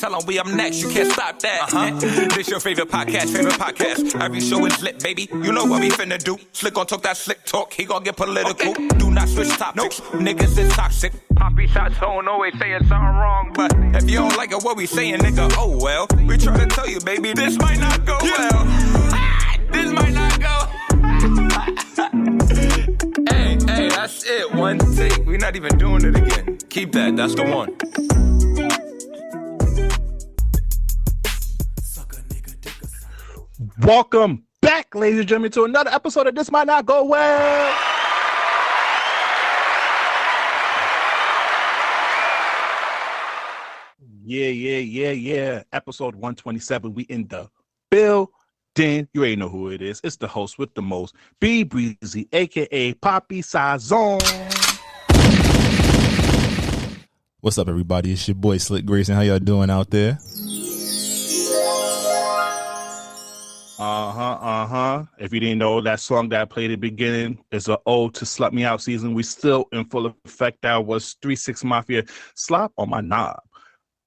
Tell them we up next, you can't stop that. This your favorite podcast. Every show is lit, baby. You know what we finna do. Slick gon' talk that slick talk, he gon' get political. Okay. Do not switch topics, niggas is toxic. Poppy shots don't always saying something wrong, but if you don't like it, what we saying, nigga, oh well. We try to tell you, baby, this might not go well. This might not go. Hey, that's it. One take. We're not even doing it again. Keep that. That's the one. Welcome back, ladies and gentlemen, to another episode of This Might Not Go Well. Yeah. Episode 127. We in the building. You already know who it is. It's the host with the most, B Breezy, aka Poppy Sazon. What's up, everybody? It's your boy Slick Grayson. How y'all doing out there? If you didn't know, that song that I played at the beginning is an ode to Slut Me Out season. We still in full effect. That was 3-6 Mafia, Slop on My Knob.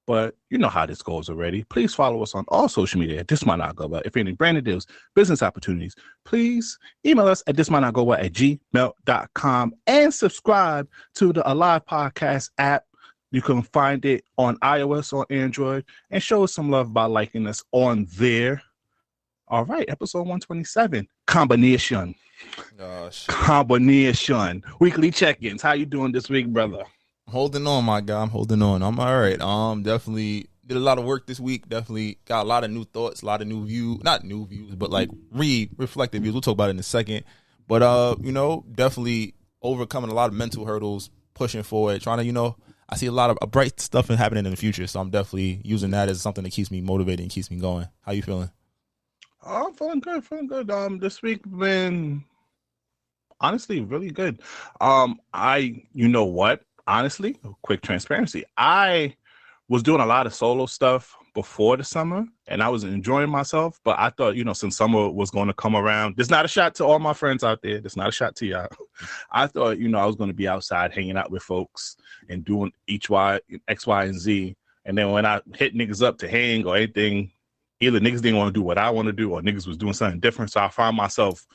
But you know how this goes already. Please follow us on all social media. This might not go well. If you're any branded deals, business opportunities, please email us at thismightnotgowell@gmail.com and subscribe to the Alive Podcast app. You can find it on iOS or Android and show us some love by liking us on there. All right, episode 127, combination. Oh, shit. Combination. Weekly check-ins. How you doing this week, brother? Holding on, my guy. I'm holding on. I'm all right. Definitely did a lot of work this week. Definitely got a lot of new thoughts, a lot of new views. Not new views, but like reflective views. We'll talk about it in a second. But, definitely overcoming a lot of mental hurdles, pushing forward, trying to, I see a lot of bright stuff happening in the future. So I'm definitely using that as something that keeps me motivated and keeps me going. How you feeling? Oh, I'm feeling good. This week been honestly really good. You know what? Honestly, quick transparency. I was doing a lot of solo stuff before the summer, and I was enjoying myself. But I thought, since summer was going to come around, there's not a shot to all my friends out there. There's not a shot to y'all. I thought, I was going to be outside hanging out with folks and doing X, Y, and Z. And then when I hit niggas up to hang or anything, either niggas didn't want to do what I want to do or niggas was doing something different. So I found myself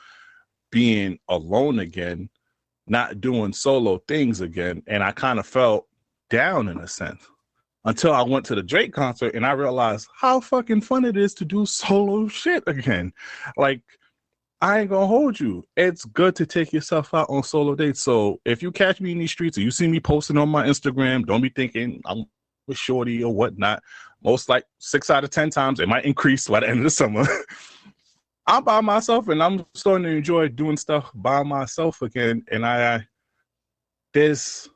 being alone again, not doing solo things again. And I kind of felt down in a sense until I went to the Drake concert and I realized how fucking fun it is to do solo shit again. Like, I ain't gonna hold you. It's good to take yourself out on solo dates. So if you catch me in these streets or you see me posting on my Instagram, don't be thinking I'm with shorty or whatnot. Most like 6 out of 10 times, it might increase by the end of the summer. I'm by myself and I'm starting to enjoy doing stuff by myself again. And there's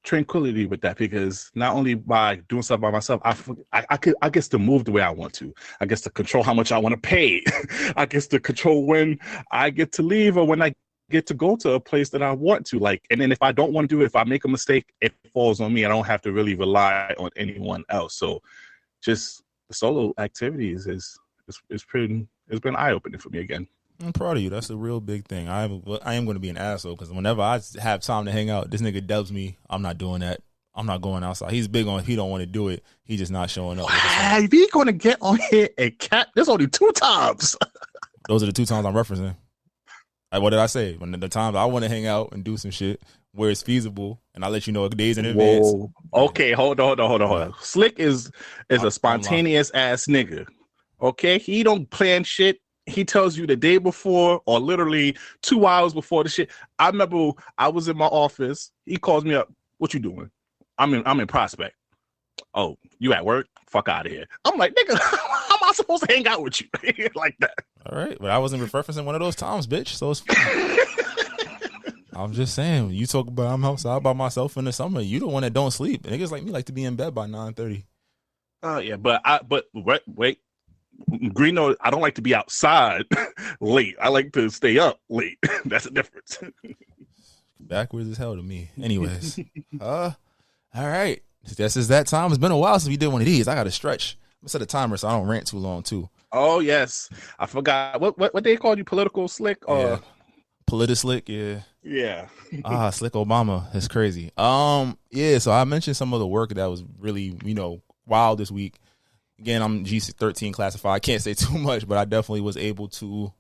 tranquility with that because not only by doing stuff by myself, I get to move the way I want to. I get to control how much I want to pay. I get to control when I get to leave or when I get to go to a place that I want to. Like, and then if I don't want to do it, if I make a mistake, it falls on me. I don't have to really rely on anyone else. So just the solo activities it's been eye-opening for me again. I'm proud of you. That's a real big thing. I am going to be an asshole because whenever I have time to hang out, this nigga dubs me. I'm not doing that. I'm not going outside. He's big on if he don't want to do it, he just not showing up. If he going to get on here and cap, there's only 2 times. Those are the 2 times I'm referencing. What did I say? When the times I want to hang out and do some shit where it's feasible, and I let you know days in advance. Okay, hold on. Slick is a spontaneous ass nigga. Okay, he don't plan shit. He tells you the day before or literally 2 hours before the shit. I remember I was in my office. He calls me up. What you doing? I'm in Prospect. Oh, you at work? Fuck out of here. I'm like, nigga, how am I supposed to hang out with you like that? All right, but I wasn't referencing one of those times, bitch. So it's fine. I'm just saying, you talk about I'm outside by myself in the summer. You the one that don't sleep. Niggas like me like to be in bed by 9:30. Oh yeah, but wait. Greeno, I don't like to be outside late. I like to stay up late. That's the difference. Backwards as hell to me. Anyways, all right. This is that time. It's been a while since we did one of these. I got to stretch. I'm gonna set a timer so I don't rant too long too. Oh yes, I forgot what they called you, political slick or yeah. Slick, yeah. Yeah. Slick Obama. That's crazy. Yeah, so I mentioned some of the work that was really, wild this week. again, I'm G13 classified. I can't say too much, but I definitely was able to,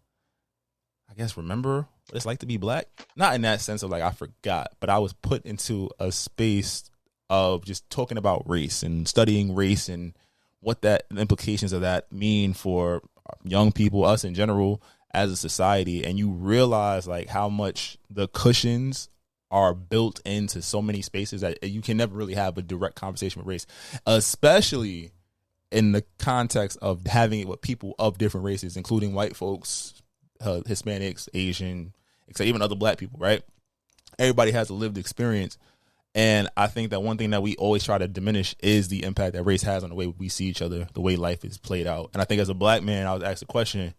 I guess, remember what it's like to be black. Not in that sense of like I forgot, but I was put into a space of just talking about race and studying race and what that the implications of that mean for young people, us in general, as a society. And you realize like how much the cushions are built into so many spaces that you can never really have a direct conversation with race, especially in the context of having it with people of different races, including white folks, Hispanics, Asian, except even other black people, right? Everybody has a lived experience. And I think that one thing that we always try to diminish is the impact that race has on the way we see each other, the way life is played out. And I think as a black man, I was asked a question,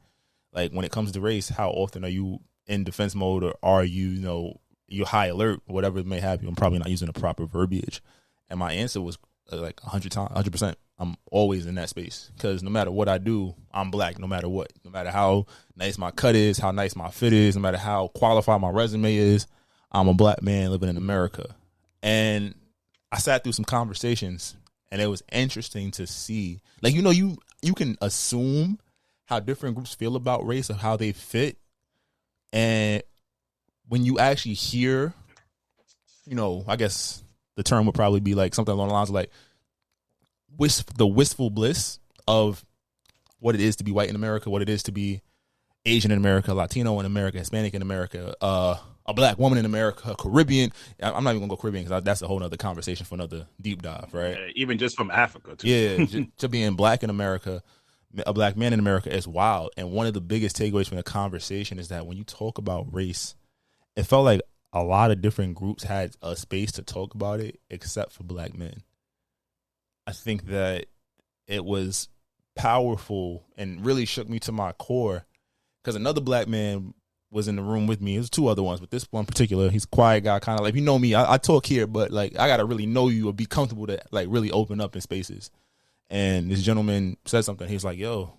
like when it comes to race, how often are you in defense mode, or are you, you're high alert, whatever it may have you? I'm probably not using the proper verbiage. And my answer was like 100%. I'm always in that space because no matter what I do, I'm black no matter what. No matter how nice my cut is, how nice my fit is, no matter how qualified my resume is, I'm a black man living in America. And I sat through some conversations, and it was interesting to see. Like, you can assume how different groups feel about race or how they fit. And when you actually hear, I guess the term would probably be like something along the lines of like the wistful bliss of what it is to be white in America, what it is to be Asian in America, Latino in America, Hispanic in America, a black woman in America, Caribbean. I'm not even gonna go Caribbean because that's a whole nother conversation for another deep dive, right? Yeah, even just from Africa, too. Yeah, to being black in America, a black man in America is wild. And one of the biggest takeaways from the conversation is that when you talk about race, it felt like a lot of different groups had a space to talk about it, except for black men. I think that it was powerful and really shook me to my core because another black man was in the room with me. There's two other ones, but this one in particular, he's a quiet guy, kind of like, me, I talk here, but like I got to really know you or be comfortable to like really open up in spaces. And this gentleman said something. He's like, yo,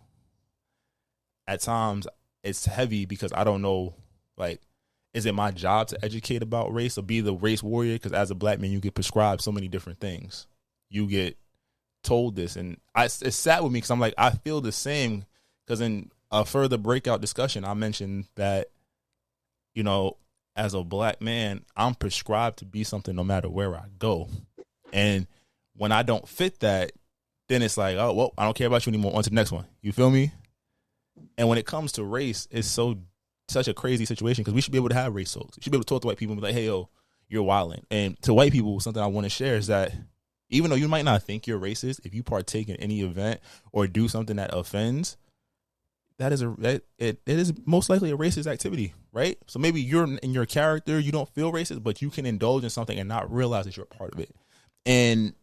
at times it's heavy because I don't know, like, is it my job to educate about race or be the race warrior? Because as a black man, you get prescribed so many different things. You get told this, and it sat with me because I'm like, I feel the same. Because in a further breakout discussion, I mentioned that, as a black man, I'm prescribed to be something no matter where I go. And when I don't fit that, then it's like, oh, well, I don't care about you anymore. On to the next one. You feel me? And when it comes to race, it's such a crazy situation because we should be able to have race talks. We should be able to talk to white people and be like, hey, yo, you're wilding. And to white people, something I want to share is that even though you might not think you're racist, if you partake in any event or do something that offends, it is most likely a racist activity, right? So maybe you're in your character, you don't feel racist, but you can indulge in something and not realize that you're a part of it. And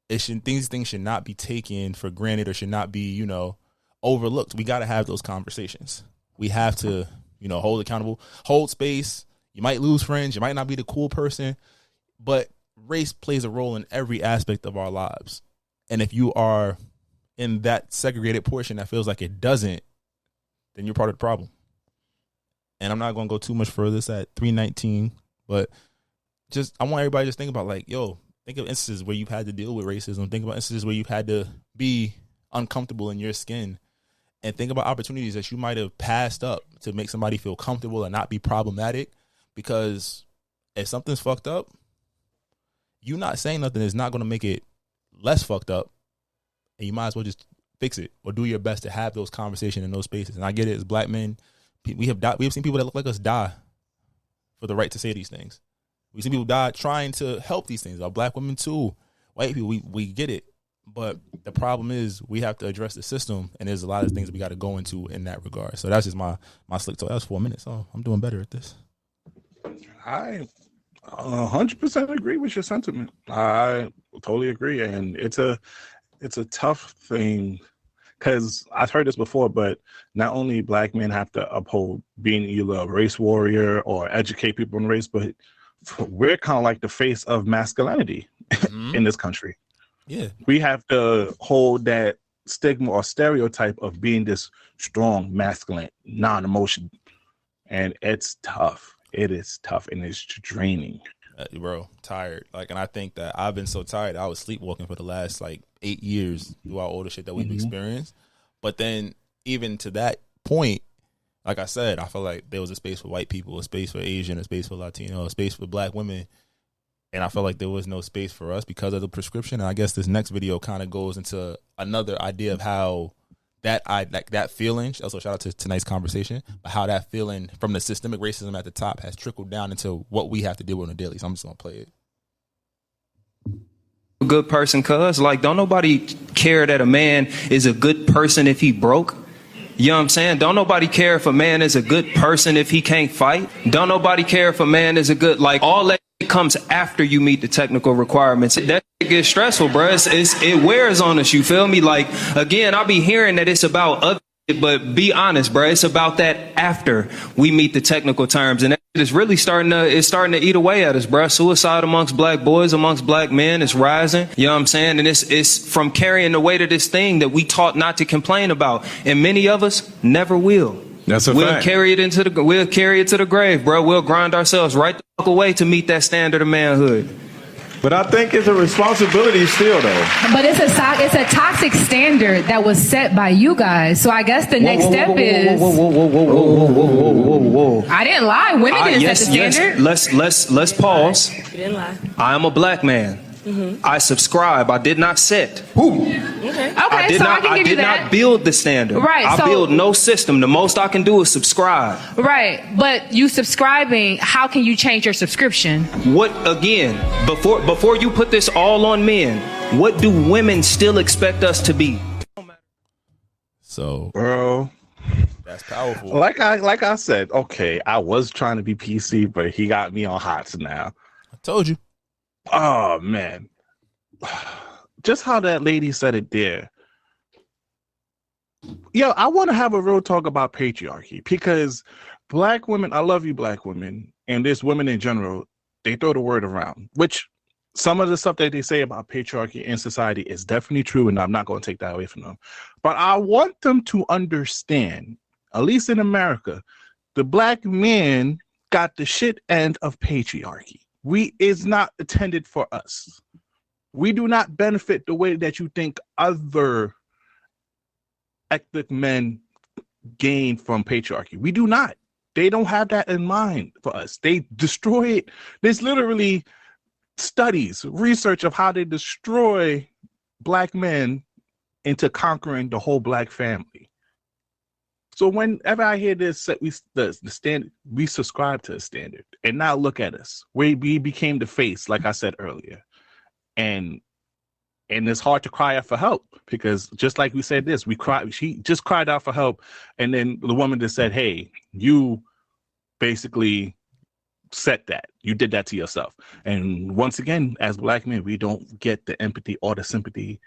these things should not be taken for granted or should not be, overlooked. We got to have those conversations. We have to, hold accountable, hold space. You might lose friends. You might not be the cool person, but race plays a role in every aspect of our lives. And if you are in that segregated portion that feels like it doesn't, then you're part of the problem. And I'm not going to go too much further. It's at 3:19, but I want everybody to just think about like, yo, think of instances where you've had to deal with racism. Think about instances where you've had to be uncomfortable in your skin, and think about opportunities that you might have passed up to make somebody feel comfortable and not be problematic. Because if something's fucked up, you not saying nothing is not going to make it less fucked up. And you might as well just fix it or do your best to have those conversations in those spaces. And I get it, as black men, we have seen people that look like us die for the right to say these things. We've seen people die trying to help these things. Our black women too, white people, we get it. But the problem is we have to address the system, and there's a lot of things we got to go into in that regard. So that's just my slick talk. That was 4 minutes, so I'm doing better at this. I 100% agree with your sentiment. I totally agree, and it's a tough thing because I've heard this before, but not only black men have to uphold being either a race warrior or educate people on race, but we're kind of like the face of masculinity in this country. Yeah, we have to hold that stigma or stereotype of being this strong, masculine, non-emotional, and it's tough. It is tough, and it's draining. Bro, tired. Like, and I think that I've been so tired. I was sleepwalking for the last like 8 years through all the shit that we've experienced. But then even to that point, like I said, I feel like there was a space for white people, a space for Asian, a space for Latino, a space for black women. And I felt like there was no space for us because of the prescription. And I guess this next video kind of goes into another idea of how that feeling, also shout out to tonight's conversation, but how that feeling from the systemic racism at the top has trickled down into what we have to deal with on a daily. So I'm just going to play it. A good person, cuz like don't nobody care that a man is a good person if he broke. You know what I'm saying? Don't nobody care if a man is a good person if he can't fight. Don't nobody care if a man is a good, like all that comes after you meet the technical requirements. That gets stressful, bro. It wears on us, you feel me? Like, again, I'll be hearing that it's about other shit, but be honest, bro. It's about that after we meet the technical terms. And it's really starting to eat away at us, bro. Suicide amongst black boys, amongst black men is rising. You know what I'm saying? And it's from carrying the weight of this thing that we taught not to complain about. And many of us never will. That's a We'll fact. carry it to the grave, bro. We'll grind ourselves right the fuck away to meet that standard of manhood. But I think it's a responsibility still, though. But it's a toxic standard that was set by you guys. So I guess the next step is. Whoa. I didn't lie. Women didn't set the standard. Let's pause. You didn't lie. I am a black man. I subscribe. I did not set. Okay. I did not build the standard. Right, I so- build no system. The most I can do is subscribe. Right. But you subscribing, how can you change your subscription? What again? Before you put this all on men, what do women still expect us to be? So, Bro, that's powerful. like I said, okay, I was trying to be PC, but he got me on hots now. I told you. Oh man, just how that lady said it there. Yo, I want to have a real talk about patriarchy because black women, I love you, black women, and there's women in general. They throw the word around, which some of the stuff that they say about patriarchy in society is definitely true, and I'm not going to take that away from them. But I want them to understand, at least in America, the black man got the shit end of patriarchy. Is not intended for us. We do not benefit the way that you think other ethnic men gain from patriarchy. We do not. They don't have that in mind for us. They destroy it. There's literally studies, research of how they destroy black men into conquering the whole black family. So whenever I hear this, we subscribe to a standard, and now look at us. We became the face, like I said earlier, and it's hard to cry out for help because just like we said this, she just cried out for help, and then the woman just said, "Hey, you basically said that. You did that to yourself." And once again, as black men, we don't get the empathy or the sympathy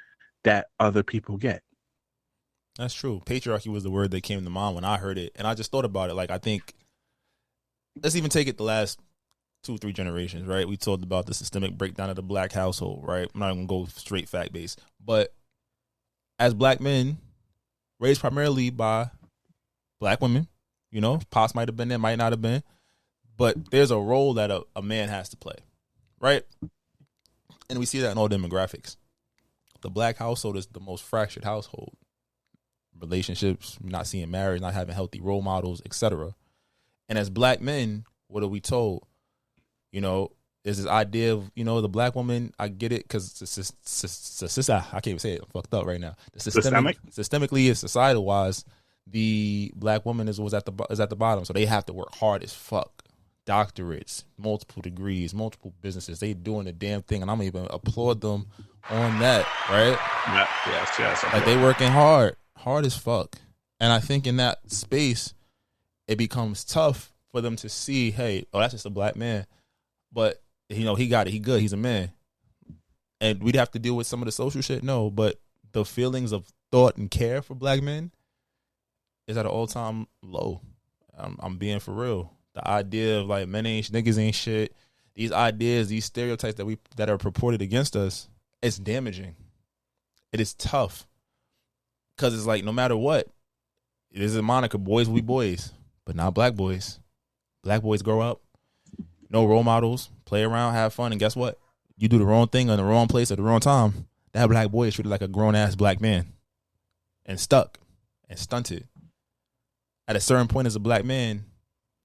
that other people get. That's true. Patriarchy was the word that came to mind when I heard it. And I just thought about it. Like, I think, let's even take it the last 2-3 generations, right? We talked about the systemic breakdown of the black household, right? I'm not even going to go straight fact-based. But as black men, raised primarily by black women, you know, pops might have been there, might not have been. But there's a role that a man has to play, right? And we see that in all demographics. The black household is the most fractured household. Relationships, not seeing marriage, not having healthy role models, etc. And as black men, what are we told? You know, there's this idea of, you know, the black woman, I get it because I can't even say it, I'm fucked up right now. Systemically and societal wise, the black woman is at the bottom, so they have to work hard as fuck. Doctorates, multiple degrees, multiple businesses, they doing the damn thing, and I'm even applaud them on that, right? Yes. Like they working hard as fuck. And I think in that space, it becomes tough for them to see, hey, oh, that's just a black man. But, you know, he got it. He good. He's a man. And we'd have to deal with some of the social shit. No, but the feelings of thought and care for black men is at an all-time low. I'm being for real. The idea of like men ain't niggas ain't shit. These ideas, these stereotypes that are purported against us, it's damaging. It is tough. Because it's like, no matter what, it is a moniker, boys will be boys, but not black boys. Black boys grow up, No role models. Play around, have fun, and guess what? You do the wrong thing in the wrong place at the wrong time. That black boy is treated like a grown ass black man, and stuck, and stunted. At a certain point, as a black man,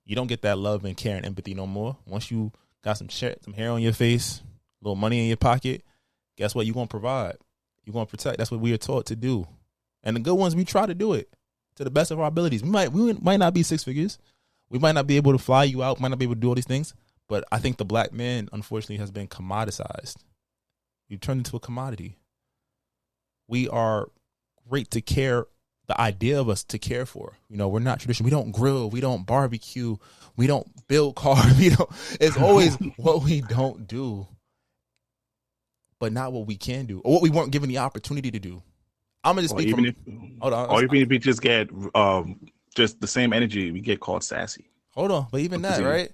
you don't get that love and care and empathy no more. Once you got some shit, some hair on your face, a little money in your pocket, guess what? You're gonna provide. You're gonna protect. That's what we are taught to do. And the good ones, we try to do it to the best of our abilities. We might not be six figures. We might not be able to fly you out. Might not be able to do all these things. But I think the black man, unfortunately, has been commoditized. We've turned into a commodity. We are great to care. The idea of us to care for. You know, we're not traditional. We don't grill. We don't barbecue. We don't build cars. We don't. It's always what we don't do, but not what we can do or what we weren't given the opportunity to do. I'm gonna just speak from. Hold on. Or even if we just get just the same energy, we get called sassy. Hold on, but even that, right?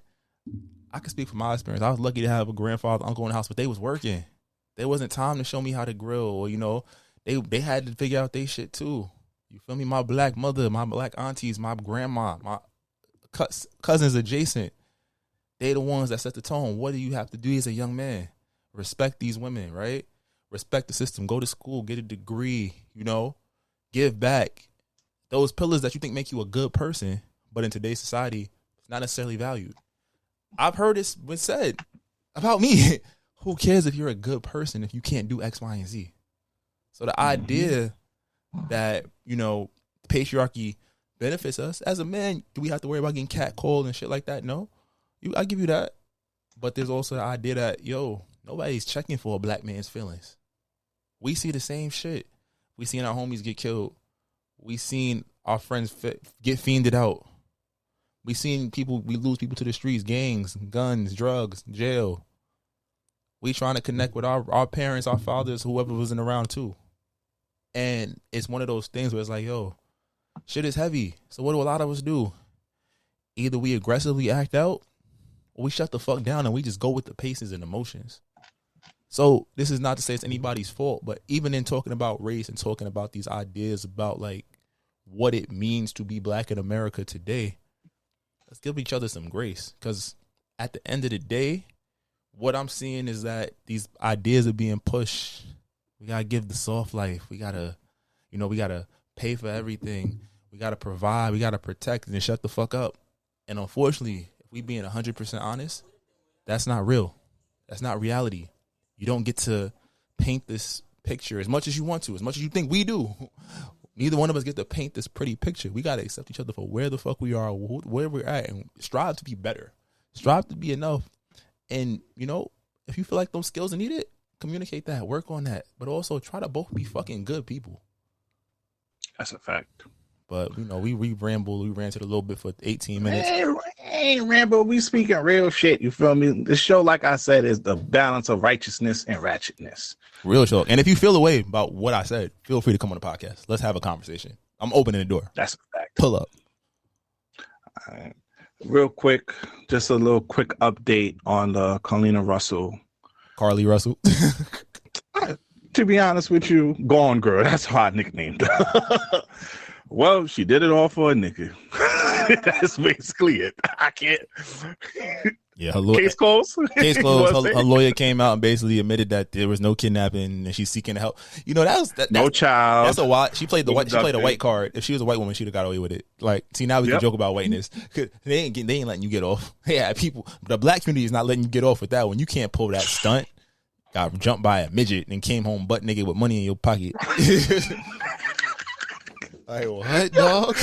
I can speak from my experience. I was lucky to have a grandfather, uncle in the house, but they was working. There wasn't time to show me how to grill, or you know, they had to figure out their shit too. You feel me? My black mother, my black aunties, my grandma, my cousins adjacent. They the ones that set the tone. What do you have to do as a young man? Respect these women, right? Respect the system. Go to school, get a degree, you know, give back. Those pillars that you think make you a good person, but in today's society, it's not necessarily valued. I've heard this been said about me. Who cares if you're a good person if you can't do X, Y, and Z? So the idea that, you know, patriarchy benefits us as a man, do we have to worry about getting catcalled and shit like that? No. I give you that. But there's also the idea that, yo, nobody's checking for a black man's feelings. We see the same shit. We seen our homies get killed. We seen our friends get fiended out. We lose people to the streets, gangs, guns, drugs, jail. We trying to connect with our parents, our fathers, whoever wasn't around too. And it's one of those things where it's like, yo, shit is heavy. So what do a lot of us do? Either we aggressively act out or we shut the fuck down and we just go with the paces and emotions. So this is not to say it's anybody's fault, but even in talking about race and talking about these ideas about like what it means to be black in America today, let's give each other some grace. Because at the end of the day, what I'm seeing is that these ideas are being pushed. We gotta give the soft life. We gotta pay for everything. We gotta provide. We gotta protect and shut the fuck up. And unfortunately, if we being 100% honest, that's not real. That's not reality. You don't get to paint this picture as much as you want to, as much as you think we do. Neither one of us get to paint this pretty picture. We gotta accept each other for where the fuck we are, where we're at, and strive to be better. Strive to be enough. And you know, if you feel like those skills are needed, communicate that, work on that, but also try to both be fucking good people. That's a fact. But you know, we rambled, we ranted a little bit for 18 minutes. Hey, Rambo, we speaking real shit. You feel me? The show, like I said, is the balance of righteousness and ratchetness. Real show. And if you feel a way about what I said, feel free to come on the podcast. Let's have a conversation. I'm opening the door. That's a fact. Pull up. All right. Real quick, just a little quick update on the Carlee Russell. To be honest with you, Gone Girl. That's how I nicknamed her. Well, she did it all for a nigga. That's basically it. I can't. Yeah, case closed. Case closed. Her lawyer came out and basically admitted that there was no kidnapping and she's seeking help. You know, that's no child. That's a white. She played the white. She played a white card. If she was a white woman, she'd have got away with it. Like, see, now we can joke about whiteness. They ain't letting you get off. Yeah, people. The black community is not letting you get off with that one. You can't pull that stunt. Got jumped by a midget and came home butt naked with money in your pocket. Like, what, dog?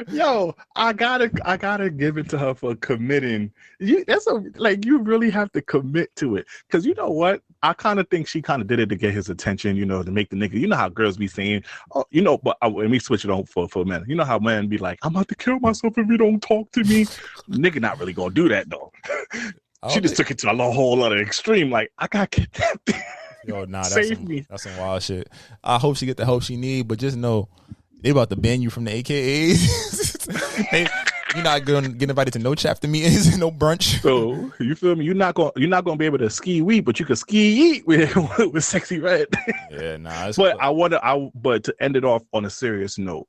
Yo, I gotta give it to her for committing. You really have to commit to it. Cause you know what? I kind of think she kind of did it to get his attention, you know, to make the nigga. You know how girls be saying, oh, you know, but when we switch it on for men, you know how men be like, I'm about to kill myself if you don't talk to me. Nigga not really gonna do that though. She just took it to a whole other extreme. Like, I gotta get that thing. Yo, nah, Save me. That's some wild shit. I hope she get the help she need, but just know they about to ban you from the AKAs. You're not gonna get invited to no chapter meetings, no brunch. So you feel me? You're not gonna be able to ski weed, but you can ski eat with Sexy Red. Yeah, nah. But cool. But to end it off on a serious note,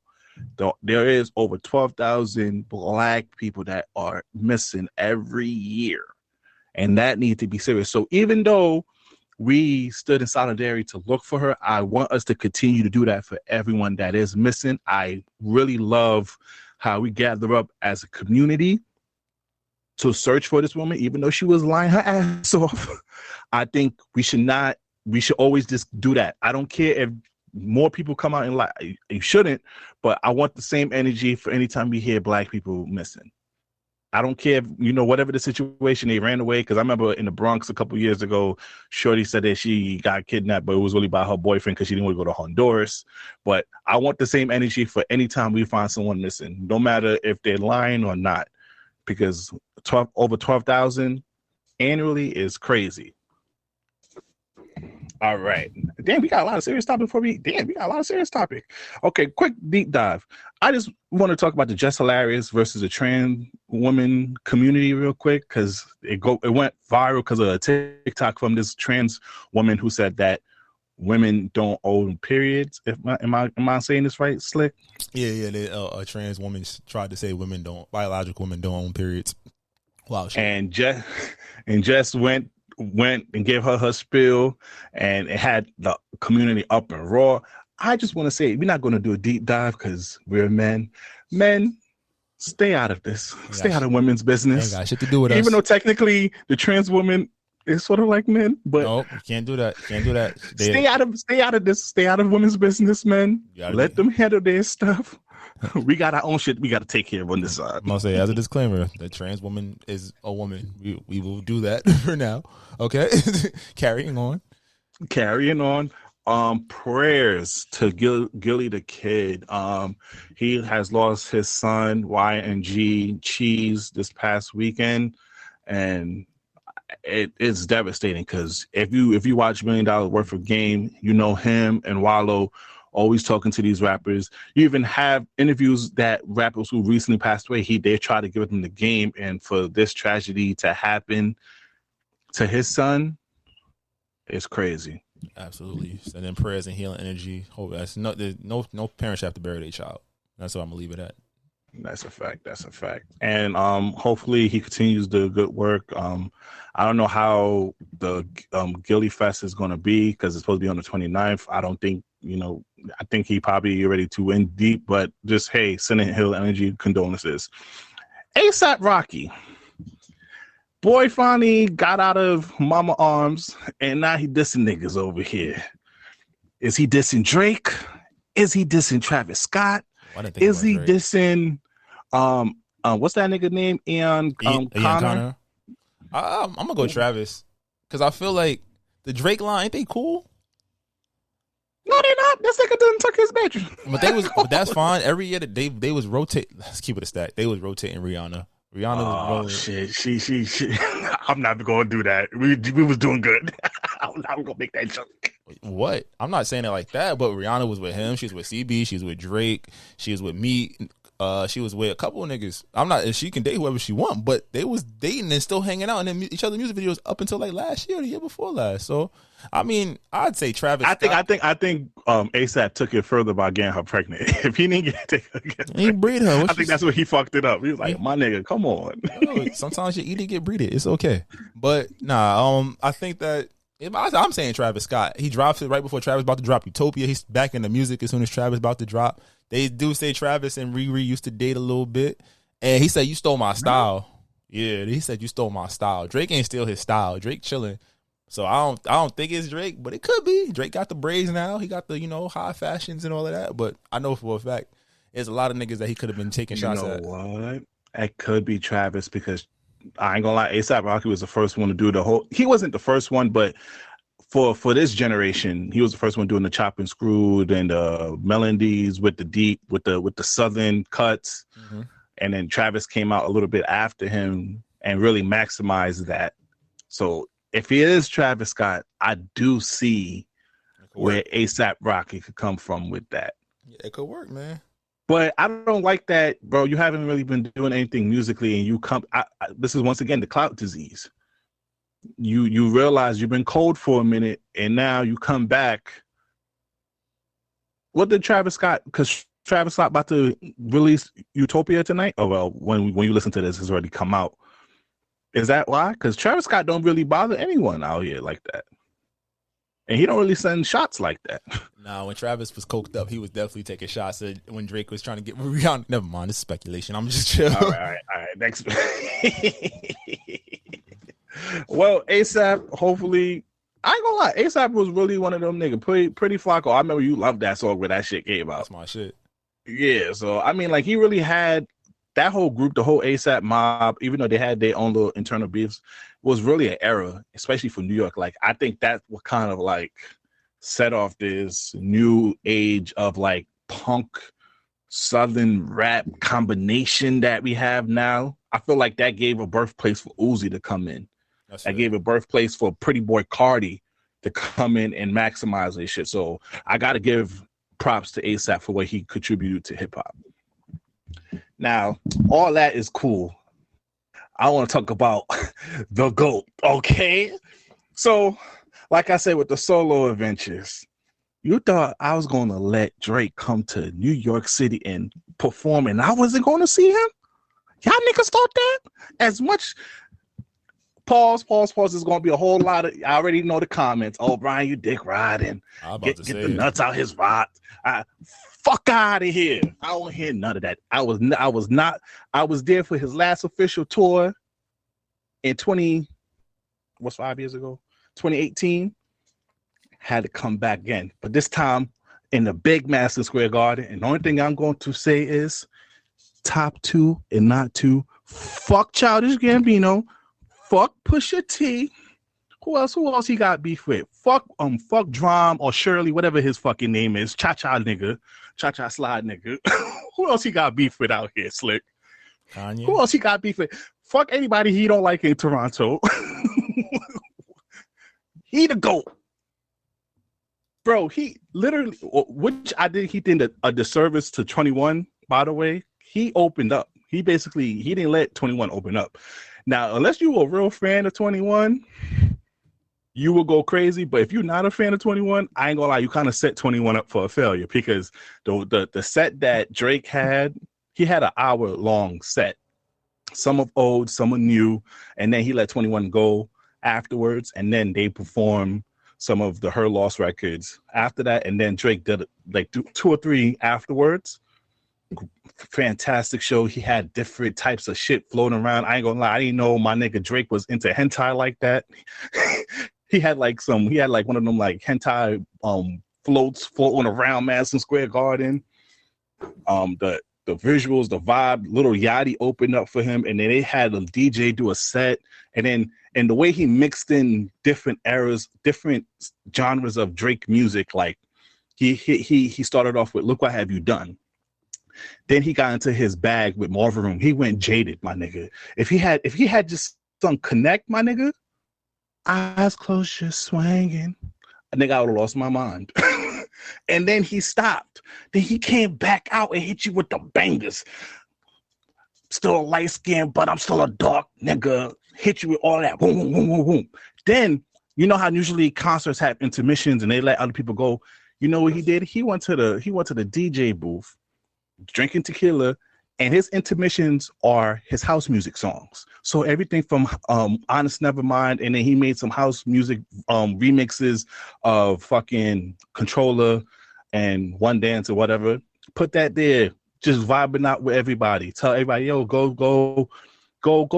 there is over 12,000 black people that are missing every year. and that needs to be serious. So even though we stood in solidarity to look for her, I want us to continue to do that for everyone that is missing. I really love how we gather up as a community to search for this woman, even though she was lying her ass off. I think we should always just do that. I don't care if more people come out and lie. You shouldn't, but I want the same energy for anytime we hear Black people missing. I don't care if, whatever the situation, they ran away. Because I remember in the Bronx a couple years ago, Shorty said that she got kidnapped, but it was really by her boyfriend because she didn't want to go to Honduras. But I want the same energy for any time we find someone missing, no matter if they're lying or not, because over 12,000 annually is crazy. All right. Damn, we got a lot of serious topic we got a lot of serious topic. Okay, quick deep dive. I just want to talk about the Jess Hilarious versus the trans woman community real quick, because it went viral because of a TikTok from this trans woman who said that women don't own periods. Am I saying this right, Slick? Yeah. A trans woman tried to say biological women don't own periods. Wow. And Jess went and gave her spiel, and it had the community up and raw. I just want to say, we're not going to do a deep dive because we're men. Men, stay out of this. Stay out of women's business. Ain't got shit to do with us. Even though technically the trans woman is sort of like men, but no, you can't do that. Can't do that. Stay out of this. Stay out of women's business, men. Let them handle their stuff. We got our own shit we got to take care of on this side. I'm gonna say, as a disclaimer, the trans woman is a woman. We will do that for now. Okay. Carrying on. Prayers to Gillie Da Kid. He has lost his son, YNG Cheese, this past weekend, and it's devastating because if you watch $1 Million Worth of Game, him and Wallow always talking to these rappers. You even have interviews that rappers who recently passed away, they try to give them the game, and for this tragedy to happen to his son, it's crazy. Absolutely. Sending prayers and healing energy. Hope that's no parent should have to bury their child. That's what I'm gonna leave it at. That's a fact. And hopefully he continues the good work. I don't know how the Gillie Fest is gonna be because it's supposed to be on the 29th. I don't think, I think he probably ready to in deep, but just, hey, sending healing energy, condolences. ASAP Rocky. Boy finally got out of mama arms, and now he dissing niggas over here. Is he dissing Drake? Is he dissing Travis Scott? Is he dissing what's that nigga name? Ian Connor? I'm gonna go Travis because I feel like the Drake line, ain't they cool? No, they're not. This nigga done took his bedroom. But that's fine. Every year that they was rotating. Let's keep it a stack. They was rotating Rihanna. Rihanna was rolling. Shit. She. I'm not gonna do that. We was doing good. I'm not gonna make that joke. What? I'm not saying it like that, but Rihanna was with him. She's with CB. She's with Drake. She was with me. She was with a couple of niggas. I'm not. She can date whoever she want, but they was dating and still hanging out in each other's music videos up until like last year, or the year before last. So, I mean, I'd say Travis. I think ASAP took it further by getting her pregnant. If he didn't he breed her. I think that's where he fucked it up. He was like, "My nigga, come on." Sometimes you either get breeded. It's okay, but nah. I think that. I'm saying Travis Scott. He drops it right before Travis about to drop Utopia. He's back in the music as soon as Travis about to drop. They do say Travis and Riri used to date a little bit. And he said, you stole my style. Yeah, he said you stole my style. Drake ain't steal his style. Drake chilling. So I don't think it's Drake, but it could be. Drake got the braids now. He got the, high fashions and all of that. But I know for a fact, there's a lot of niggas that he could have been taking shots at. What? It could be Travis because I ain't gonna lie, A$AP Rocky was the first one to do the whole. He wasn't the first one, but for this generation, he was the first one doing the chop and screwed and the melodies with the deep, with the southern cuts. Mm-hmm. And then Travis came out a little bit after him and really maximized that. So if he is Travis Scott, I do see where A$AP Rocky could come from with that. Yeah, it could work, man. But I don't like that, bro. You haven't really been doing anything musically, and you come. This is once again the clout disease. You realize you've been cold for a minute, and now you come back. What did Travis Scott? Because Travis Scott about to release Utopia tonight. Oh well, when you listen to this, it's already come out. Is that why? Because Travis Scott don't really bother anyone out here like that. And he don't really send shots like that. Nah, when Travis was coked up, he was definitely taking shots at when Drake was trying to get Rihanna. Never mind, this is speculation. I'm just chill. All right. Next. Well, ASAP, hopefully, I ain't gonna lie. ASAP was really one of them niggas. Pretty Flocko. I remember you loved that song when that shit came out. That's my shit. Yeah, so I mean, like, he really had that whole group, the whole ASAP mob, even though they had their own little internal beefs, was really an era, especially for New York. Like, I think that what kind of like set off this new age of like punk southern rap combination that we have now. I feel like that gave a birthplace for Uzi to come in. That gave a birthplace for Pretty Boy Cardi to come in and maximize this shit. So I got to give props to ASAP for what he contributed to hip hop. Now, all that is cool. I want to talk about the GOAT, okay? So, like I said, with the solo adventures, you thought I was going to let Drake come to New York City and perform and I wasn't going to see him? Y'all niggas thought that? As much... Pause. There's going to be a whole lot of... I already know the comments. Oh, Brian, you dick riding. Get the nuts out his rod. Fuck out of here. I don't hear none of that. I was there for his last official tour in 5 years ago? 2018. Had to come back again. But this time in the big Madison Square Garden. And the only thing I'm going to say is top 2 and not 2. Fuck Childish Gambino. Fuck Pusha T. Who else he got beef with? Fuck Drum or Shirley, whatever his fucking name is. Cha-cha nigga. Cha-cha slide nigga. Who else he got beef with out here, Slick? Kanye. Who else he got beef with? Fuck anybody he don't like in Toronto. He the GOAT. Bro, he literally, which I think he did a disservice to 21, by the way. He opened up. He didn't let 21 open up. Now, unless you were a real fan of 21, you will go crazy. But if you're not a fan of 21, I ain't gonna lie, you kind of set 21 up for a failure because the set that Drake had, he had an hour-long set. Some of old, some of new, and then he let 21 go afterwards, and then they performed some of the Her Loss records after that, and then Drake did like 2 or 3 afterwards. Fantastic show. He had different types of shit floating around. I ain't gonna lie, I didn't know my nigga Drake was into hentai like that. he had like one of them like hentai floats floating around Madison Square Garden. The visuals, the vibe, little Yachty opened up for him, and then they had a DJ do a set, and the way he mixed in different eras, different genres of Drake music, like he started off with "Look What Have You Done." Then he got into his bag with Marvin Room. He went jaded, my nigga. If he had just sung Connect, my nigga, eyes closed, just swinging, I think I would have lost my mind. And then he stopped. Then he came back out and hit you with the bangers. Still a light skin, but I'm still a dark nigga. Hit you with all that. Boom, boom, boom, boom, boom. Then, you know how usually concerts have intermissions and they let other people go. You know what he did? He went to the DJ booth, drinking tequila, and his intermissions are his house music songs. So everything from Honest Nevermind, and then he made some house music remixes of fucking Controller and One Dance or whatever. Put that there, just vibing out with everybody. Tell everybody, yo, go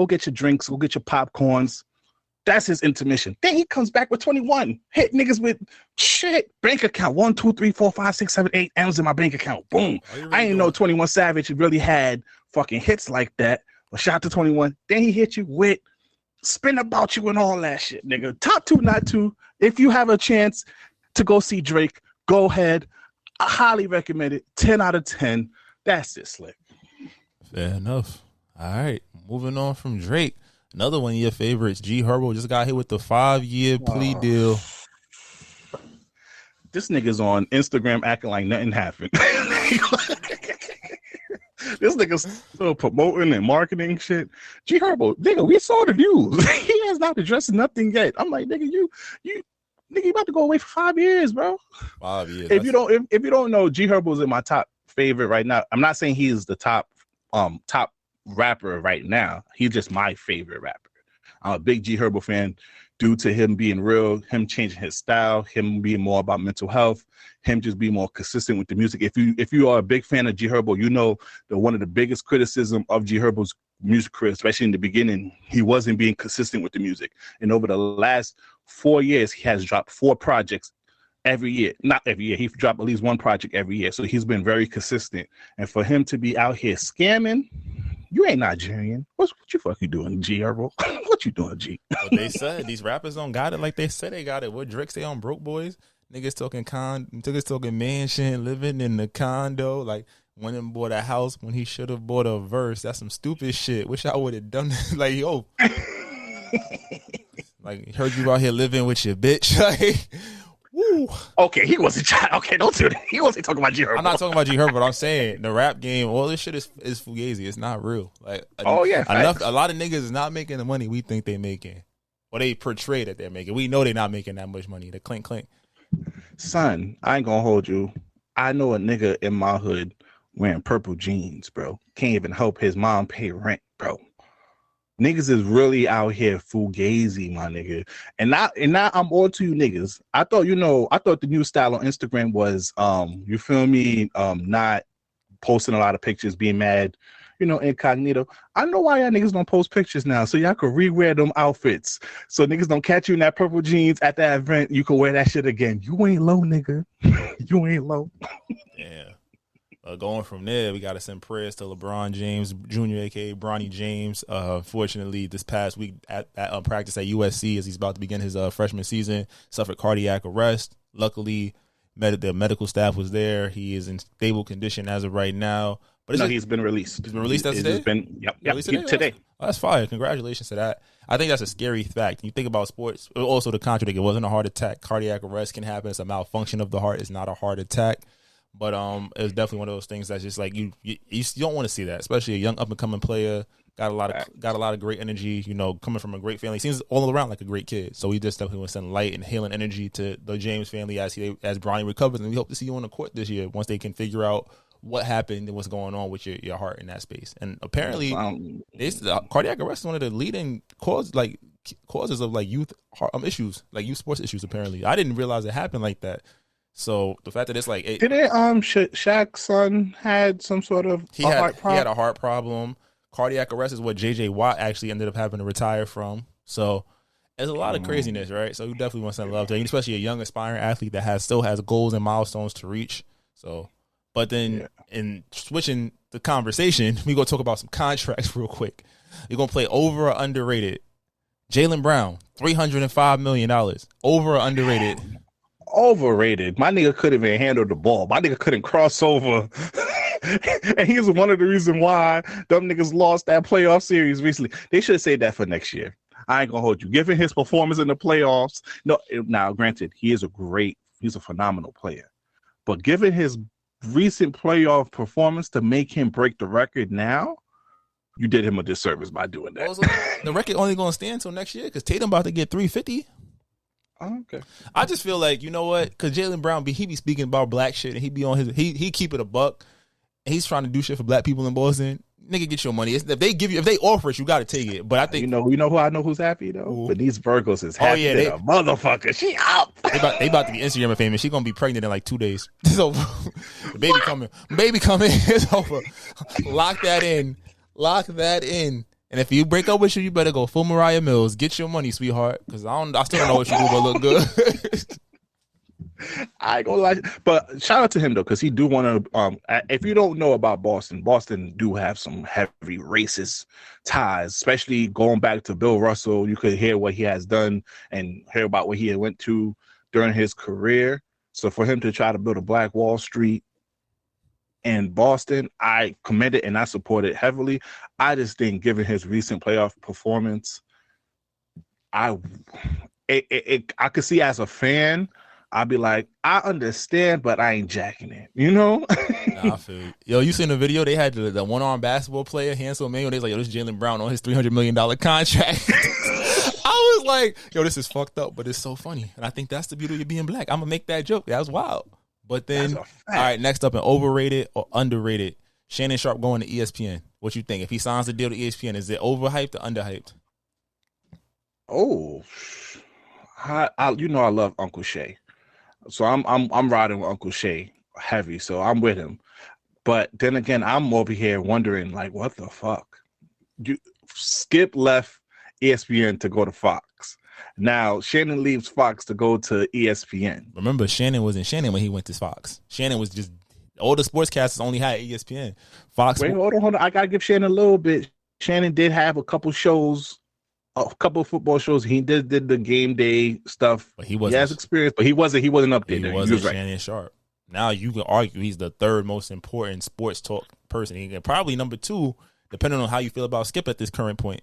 get your drinks, go get your popcorns. That's his intermission. Then he comes back with 21. Hit niggas with shit. Bank account. 1, 2, 3, 4, 5, 6, 7, 8 M's in my bank account. Boom. I didn't know 21 Savage really had fucking hits like that. But shout out to 21. Then he hit you with Spin About You and all that shit, nigga. Top 2, not 2. If you have a chance to go see Drake, go ahead. I highly recommend it. 10 out of 10. That's it, Slick. Fair enough. All right. Moving on from Drake. Another one of your favorites, G Herbo, just got hit with the 5-year plea deal. This nigga's on Instagram acting like nothing happened. This nigga's still promoting and marketing shit. G Herbo, nigga, we saw the news. He has not addressed nothing yet. I'm like, nigga, you about to go away for 5 years, bro. 5 years. If you don't know, G Herbo's in my top favorite right now. I'm not saying he's the top rapper right now. He's just my favorite rapper. I'm a big G Herbo fan due to him being real, him changing his style, him being more about mental health, him just being more consistent with the music. If you are a big fan of G Herbo, you know that one of the biggest criticism of G Herbo's music career, especially in the beginning, he wasn't being consistent with the music. And over the last 4 years, he has dropped 4 projects every year. Not every year. He dropped at least 1 project every year. So he's been very consistent. And for him to be out here scamming, you ain't Nigerian. What you fucking doing, G Herbo? What you doing, G? What they said, these rappers don't got it like they said they got it. What Drake say on Broke Boys? Niggas talking mansion, living in the condo, like went and bought a house when he should have bought a verse. That's some stupid shit. Wish I would have done that. Like, yo. Like, heard you out here living with your bitch. Like, woo. Okay, he wasn't. Okay, don't do that. He wasn't talking about G Herbo. I'm not talking about G Herbo, but I'm saying the rap game, all this shit is fugazi. It's not real. Like, a lot of niggas is not making the money we think they making, or they portray that they're making. We know they're not making that much money. The clink clink. Son, I ain't gonna hold you. I know a nigga in my hood wearing purple jeans, bro. Can't even help his mom pay rent, bro. Niggas is really out here fugazi, my nigga. And now I'm on to you niggas. I thought the new style on Instagram was you feel me, not posting a lot of pictures, being mad, incognito. I know why y'all niggas don't post pictures now, so y'all could re-wear them outfits. So niggas don't catch you in that purple jeans at that event. You can wear that shit again. You ain't low, nigga. You ain't low. Yeah. Going from there, we got to send prayers to LeBron James Jr., a.k.a. Bronny James. Fortunately, this past week at practice at USC, as he's about to begin his freshman season, suffered cardiac arrest. Luckily, the medical staff was there. He is in stable condition as of right now. But he's been released. He's been released today? Today. Oh, that's fire. Congratulations to that. I think that's a scary fact. You think about sports, also the contradict. It wasn't a heart attack. Cardiac arrest can happen. It's a malfunction of the heart. It's not a heart attack. But it was definitely one of those things that's just like you don't want to see that, especially a young up and coming player. Got a lot of great energy, coming from a great family. Seems all around like a great kid. So we just definitely want to send light and healing energy to the James family as Bronny recovers, and we hope to see you on the court this year once they can figure out what happened and what's going on with your heart in that space. And apparently, cardiac arrest is one of the leading causes of like youth issues, like youth sports issues. Apparently, I didn't realize it happened like that. So the fact that it's like Shaq's son had some sort of heart problem? He had a heart problem. Cardiac arrest is what JJ Watt actually ended up having to retire from. So there's a lot of craziness, right? So we definitely want to send love to him, especially a young aspiring athlete that still has goals and milestones to reach. So, but then in switching the conversation, we gonna talk about some contracts real quick. You're gonna play over or underrated. Jaylen Brown, $305 million. Over or underrated? Overrated. My nigga couldn't even handle the ball. My nigga couldn't cross over. And he's one of the reasons why them niggas lost that playoff series recently. They should have saved that for next year. I ain't gonna hold you. Given his performance in the playoffs, now granted, he's a phenomenal player. But given his recent playoff performance to make him break the record now, you did him a disservice by doing that. Also, the record only gonna stand until next year because Tatum about to get 350. Oh, okay. I just feel like, you know what? Because Jaylen Brown, he be speaking about black shit and he be on he keep it a buck. And he's trying to do shit for black people in Boston. Nigga, get your money. If they offer it, you got to take it. But I think you know who I know who's happy though. Ooh. But these Virgos is happy. Oh yeah, motherfucker. She up. They about to be Instagram famous. She gonna be pregnant in like 2 days. So baby coming. It's over. Lock that in. And if you break up with you better go full Mariah Mills. Get your money, sweetheart. Because I still don't know what you do, but look good. I ain't gonna lie, but shout out to him though, because he do want to. If you don't know about Boston do have some heavy racist ties, especially going back to Bill Russell. You could hear what he has done and hear about what he went to during his career. So for him to try to build a Black Wall Street in Boston, I commend it and I support it heavily. I just think, given his recent playoff performance, I could see as a fan. I'd be like, I understand, but I ain't jacking it, Nah, I feel you. Yo, you seen the video? They had the one-arm basketball player, Hansel Manuel. They was like, yo, this is Jaylen Brown on his $300 million contract. I was like, yo, this is fucked up, but it's so funny. And I think that's the beauty of being black. I'm going to make that joke. That was wild. But then, all right, next up, an overrated or underrated. Shannon Sharp going to ESPN. What you think? If he signs the deal to ESPN, is it overhyped or underhyped? Oh, you know I love Uncle Shay, so I'm riding with Uncle Shay heavy, so I'm with him. But then again, I'm over here wondering, like, what the fuck? Skip left ESPN to go to Fox. Now Shannon leaves Fox to go to ESPN. Remember, Shannon wasn't Shannon when he went to Fox. Shannon was just all the sportscasters only had ESPN. Fox. Wait, hold on. I gotta give Shannon a little bit. Shannon did have a couple shows, a couple of football shows. He did the game day stuff. But he wasn't. He has experience, but he wasn't up there. He wasn't Shannon Sharp. Now you can argue he's the third most important sports talk person. He can probably number 2, depending on how you feel about Skip at this current point.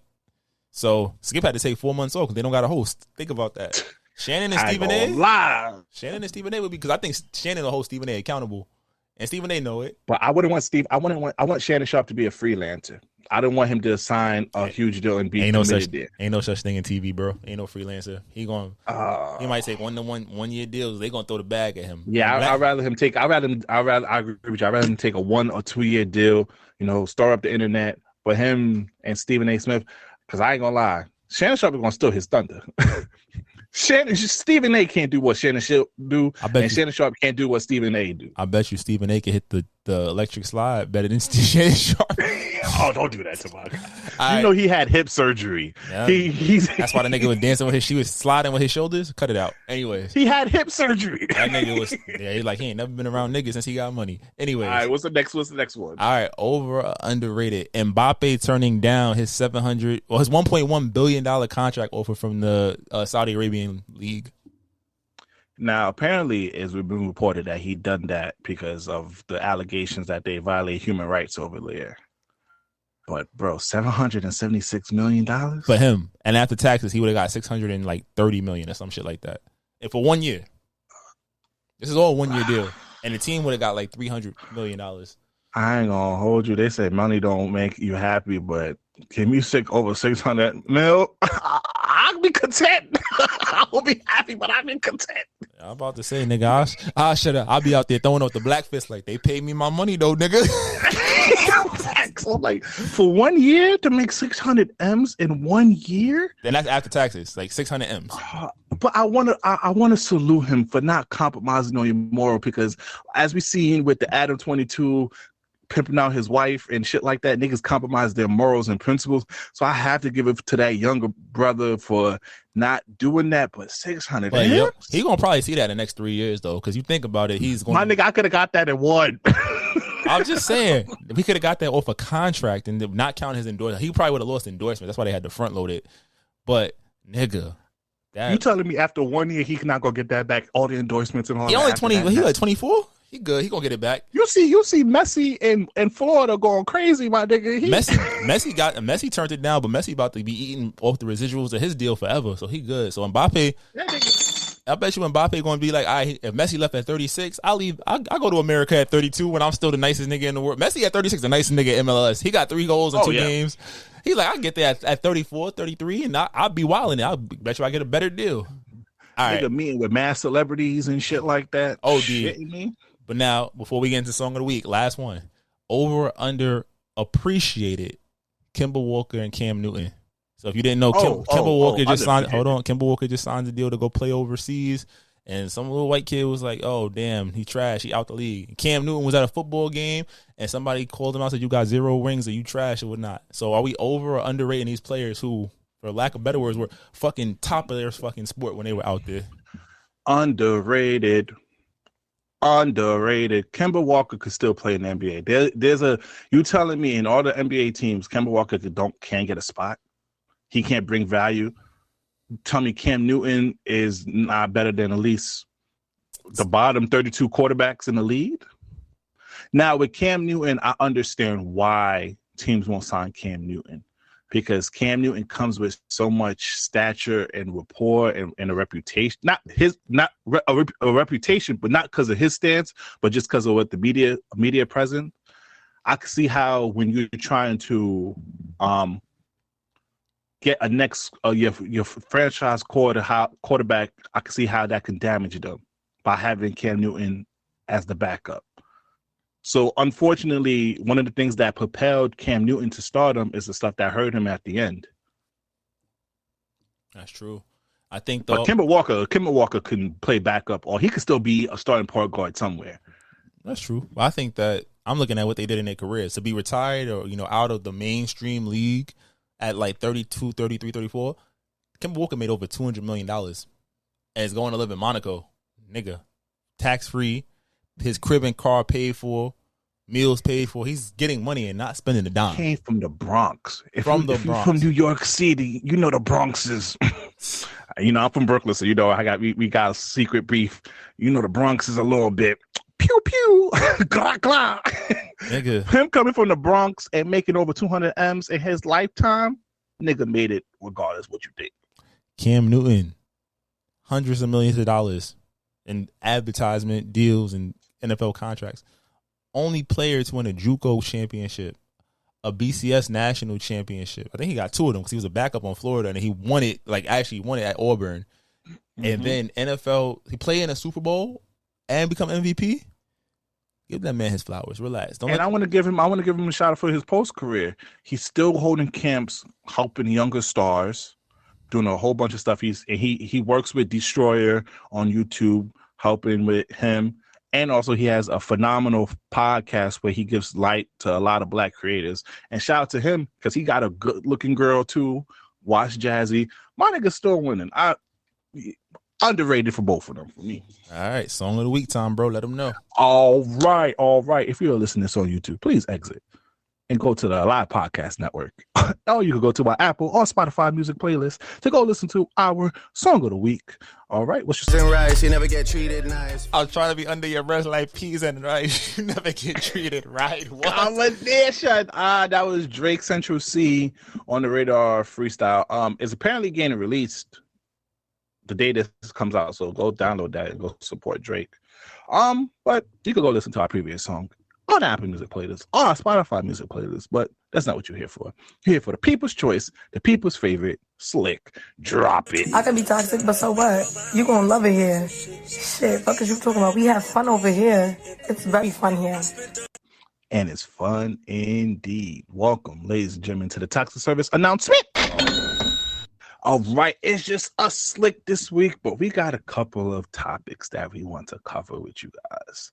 So Skip had to take 4 months off because they don't got a host. Think about that. Shannon and Stephen A. Shannon and Stephen A. would be, because I think Shannon will hold Stephen A. accountable, and Stephen A. know it. But I wouldn't want Steve. I want Shannon Sharp to be a freelancer. I don't want him to sign a huge deal and be committed there. Ain't no such thing in TV, bro. Ain't no freelancer. He might take 1 year deals. They gonna throw the bag at him. Yeah, I'd rather him take. I agree with you. I'd rather him take a 1 or 2 year deal. You know, start up the internet. But him and Stephen A. Smith, because I ain't gonna lie, Shannon Sharp is gonna steal his thunder. Stephen A. can't do what Shannon should do, and Shannon Sharp can't do what Stephen A. do. I bet you Stephen A. can hit the electric slide better than Shannon Sharp. Oh, don't do that to my guy. You know he had hip surgery. Yeah. That's why the nigga was dancing with she was sliding with his shoulders. Cut it out. Anyways, he had hip surgery. That nigga was he ain't never been around niggas since he got money. Anyways, all right, what's the next one? All right, over or underrated. Mbappe turning down his $1.1 billion contract offer from the Saudi Arabian league. Now, apparently, it's been reported that he done that because of the allegations that they violate human rights over there. But bro, $776 million for him, and after taxes, he would have got $630 million or some shit like that. And for 1 year, this is all 1 year deal, and the team would have got like $300 million. I ain't gonna hold you. They say money don't make you happy, but give me over 600 mil, I'll be content. I will be happy, but I'll be content. I'm about to say, nigga, I'll be out there throwing out the black fist like they paid me my money though, nigga. So like for 1 year to make 600 M's in 1 year, then that's after taxes, like 600 M's. But I want to salute him for not compromising on your moral, because as we seen with the Adam 22 pimping out his wife and shit like that, niggas compromise their morals and principles. So I have to give it to that younger brother for not doing that. But 600 M's? He gonna probably see that in the next 3 years though, because you think about it, he's going. My nigga, I could have got that in one. I'm just saying, we could have got that off a contract and not count his endorsement. He probably would have lost endorsement. That's why they had to front load it. But nigga, you telling me after 1 year he cannot go get that back? All the endorsements and all. He only 20. He like 24. He good. He gonna get it back. You see Messi in Florida going crazy, my nigga. Messi turned it down, but Messi about to be eating off the residuals of his deal forever. So he good. So Mbappe. I bet you Mbappe going to be like, all right, if Messi left at 36, I'll leave. I go to America at 32 when I'm still the nicest nigga in the world. Messi at 36, the nicest nigga in MLS. He got 3 goals in 2 games. He's like, I'll get there at 34, 33, and I'll be wilding. I'll bet you I get a better deal. All right. Nigga meeting with mad celebrities and shit like that. Oh, dude. But now, before we get into Song of the Week, last one. Over or under appreciated Kemba Walker and Cam Newton. So if you didn't know, Kemba Walker just signed. Hold on, Kemba Walker just signed a deal to go play overseas, and some little white kid was like, "Oh damn, he trash, he out the league." Cam Newton was at a football game, and somebody called him out and said, "You got 0 rings, or you trash, or whatnot." So are we over or underrating these players who, for lack of better words, were fucking top of their fucking sport when they were out there? Underrated. Kemba Walker could still play in the NBA. You telling me in all the NBA teams, Kemba Walker can't get a spot? He can't bring value. Tell me Cam Newton is not better than at least the bottom 32 quarterbacks in the league? Now, with Cam Newton, I understand why teams won't sign Cam Newton, because Cam Newton comes with so much stature and rapport and a reputation. Not a reputation, but not because of his stance, but just because of what the media present. I can see how when you're trying to get a next your franchise quarterback, I can see how that can damage them by having Cam Newton as the backup. So unfortunately, one of the things that propelled Cam Newton to stardom is the stuff that hurt him at the end. That's true. I think But Kemba Walker can play backup, or he could still be a starting point guard somewhere. That's true. I think that I'm looking at what they did in their careers. To be retired or, out of the mainstream league at like 32, 33, 34, Kemba Walker made over $200 million and is going to live in Monaco. Nigga. Tax-free. His crib and car paid for. Meals paid for. He's getting money and not spending a dime. Came from the Bronx. If You're from New York City, the Bronx is... I'm from Brooklyn, so we got a secret beef. The Bronx is a little bit pew pew, glah glah. Nigga. Him coming from the Bronx and making over 200 M's in his lifetime, nigga made it regardless what you think. Cam Newton, hundreds of millions of dollars in advertisement deals and NFL contracts. Only player to win a JUCO championship, a BCS national championship. I think he got two of them because he was a backup on Florida and he won it, actually won it at Auburn. Mm-hmm. And then NFL, he played in a Super Bowl and become MVP. Give that man his flowers. Relax. I want to give him a shout out for his post career. He's still holding camps, helping younger stars, doing a whole bunch of stuff. He works with Destroyer on YouTube, helping with him. And also he has a phenomenal podcast where he gives light to a lot of black creators. And shout out to him because he got a good looking girl too. Watch Jazzy. My nigga's still winning. Underrated for both of them for me. All right. Song of the week time, bro. Let them know. All right. If you're listening to this on YouTube, please exit and go to the Live Podcast Network. Or you can go to my Apple or Spotify music playlist to go listen to our Song of the Week. All right. What's your rice? You never get treated nice. I was trying to be under your breath like peas and rice. You never get treated right. Combination. That was Drake Central C on the Radar Freestyle. It's apparently getting released the day this comes out. So go download that and go support Drake. But you can go listen to our previous song on Apple Music playlist, on our Spotify music playlist, but that's not what you're here for. You're here for the people's choice, the people's favorite, Slick. Drop it. I can be toxic, but so what? You gonna love it here. Shit, fuck is you talking about? We have fun over here. It's very fun here. And it's fun indeed. Welcome, ladies and gentlemen, to the Toxic Service announcement. All right, it's just us Slick this week, but we got a couple of topics that we want to cover with you guys.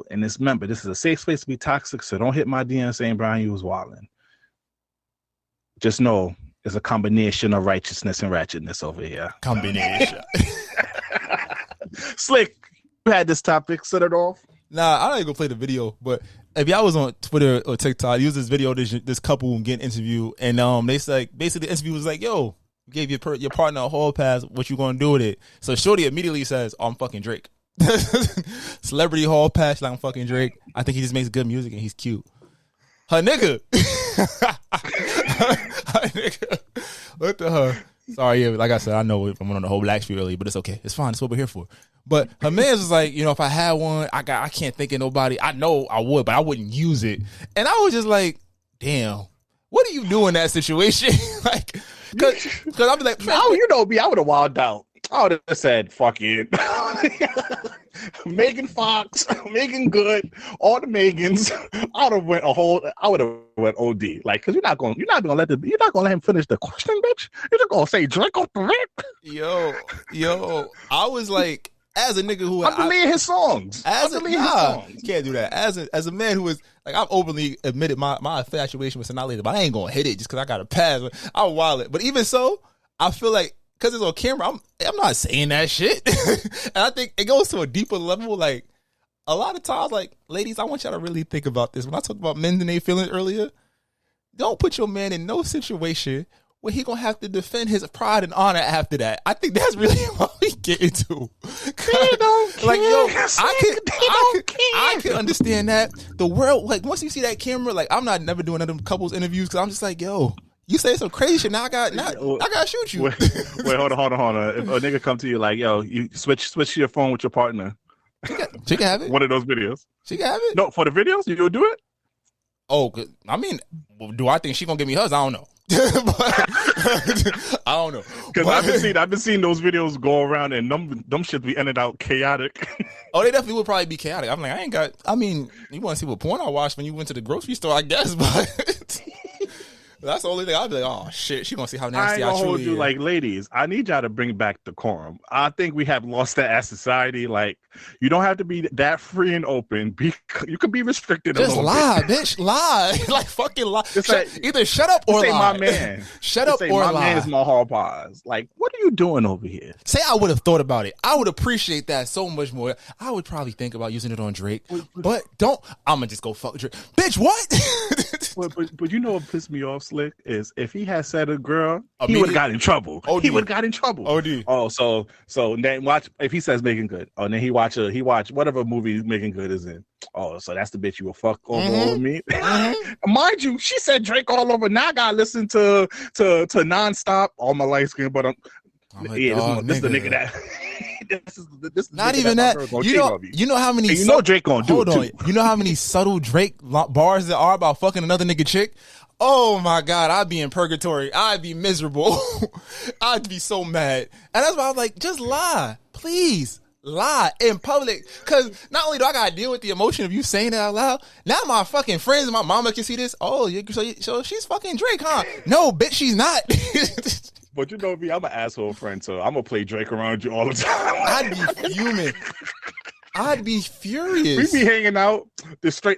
And remember, this is a safe space to be toxic, so don't hit my DM saying Brian, you was wilding. Just know it's a combination of righteousness and ratchetness over here. Combination. Slick, you had this topic, set it off. Nah, I don't even go play the video, but if y'all was on Twitter or TikTok, use this video, this couple getting interviewed, and they said, basically the interview was like, yo, you gave your partner a hall pass, what you gonna do with it? So Shorty immediately says, oh, I'm fucking Drake. Celebrity hall pass like I'm fucking Drake. I think he just makes good music and he's cute. Her nigga. Her nigga. Look at her. Sorry, yeah, like I said, I know I'm on the whole Black Street early, but it's okay. It's fine. It's what we're here for. But her man's was like, if I had one, I can't think of nobody. I know I would, but I wouldn't use it. And I was just like, damn, what do you do in that situation? Like, because I'd be like, you know me, I would have wilded out. I would have said, fuck it. Megan Fox, Megan Good, all the Megans. I would have went OD. Like, cause you're not gonna let him finish the question, bitch. You're just gonna say Drake off the rip. Yo, I was like, as a nigga who I believe his songs. You can't do that. As a man who is like, I've openly admitted my infatuation with Sanaa Lathan, but I ain't gonna hit it just cause I got a pass. I'll wild it. But even so, I feel like, because it's on camera, I'm not saying that shit. And I think it goes to a deeper level. Like, a lot of times, like, ladies, I want y'all to really think about this. When I talked about men and their feelings earlier, don't put your man in no situation where he going to have to defend his pride and honor after that. I think that's really what we get into. Like, yo, I can understand that. The world, like, once you see that camera, like, I'm not never doing other couples interviews because I'm just like, yo, you say some crazy shit. Now I got to shoot you. Wait, hold on. If a nigga come to you like, yo, you switch your phone with your partner. She can have it. One of those videos. She can have it. No, for the videos, you'll do it. Oh, I mean, do I think she gonna give me hers? I don't know. I don't know. Because I've been seeing those videos go around and them shit be ended out chaotic. Oh, they definitely would probably be chaotic. I'm like, you want to see what porn I watched when you went to the grocery store, I guess, but That's the only thing I'd be like, oh shit, she gonna see how I nasty ain't I gonna hold truly you am. like, ladies. I need y'all to bring back decorum. I think we have lost that as society. Like, you don't have to be that free and open. You could be restricted a Just little lie, bit. bitch. Lie. Like fucking lie. Like, either shut up or say lie. my man. Shut up or my lie. man is my hall pause. Like, what are you doing over here? Say I would have thought about it. I would appreciate that so much more. I would probably think about using it on Drake. But don't. I'm going to just go fuck Drake. Bitch, what? but you know what pissed me off, Slick, is if he had said a girl, he would have got in trouble. OD. He would have got in trouble. OD. Oh, so then watch, if he says Making Good, oh, then he watch whatever movie Making Good is in. Oh, so that's the bitch you will fuck over me. Mind you, she said Drake all over. Now I gotta listen to Nonstop, All My Light Skin, but this is the nigga that this is not even that. You know how many Drake gonna do it too. You know how many subtle Drake bars there are about fucking another nigga chick? Oh my God, I'd be in purgatory. I'd be miserable. I'd be so mad. And that's why I was like, just lie. Please. Lie in public. Cause not only do I gotta deal with the emotion of you saying it out loud, now my fucking friends and my mama can see this. Oh, so she's fucking Drake, huh? No, bitch, she's not. But you know me, I'm an asshole friend, so I'm gonna play Drake around you all the time. I'd be fuming. I'd be furious. We be hanging out a straight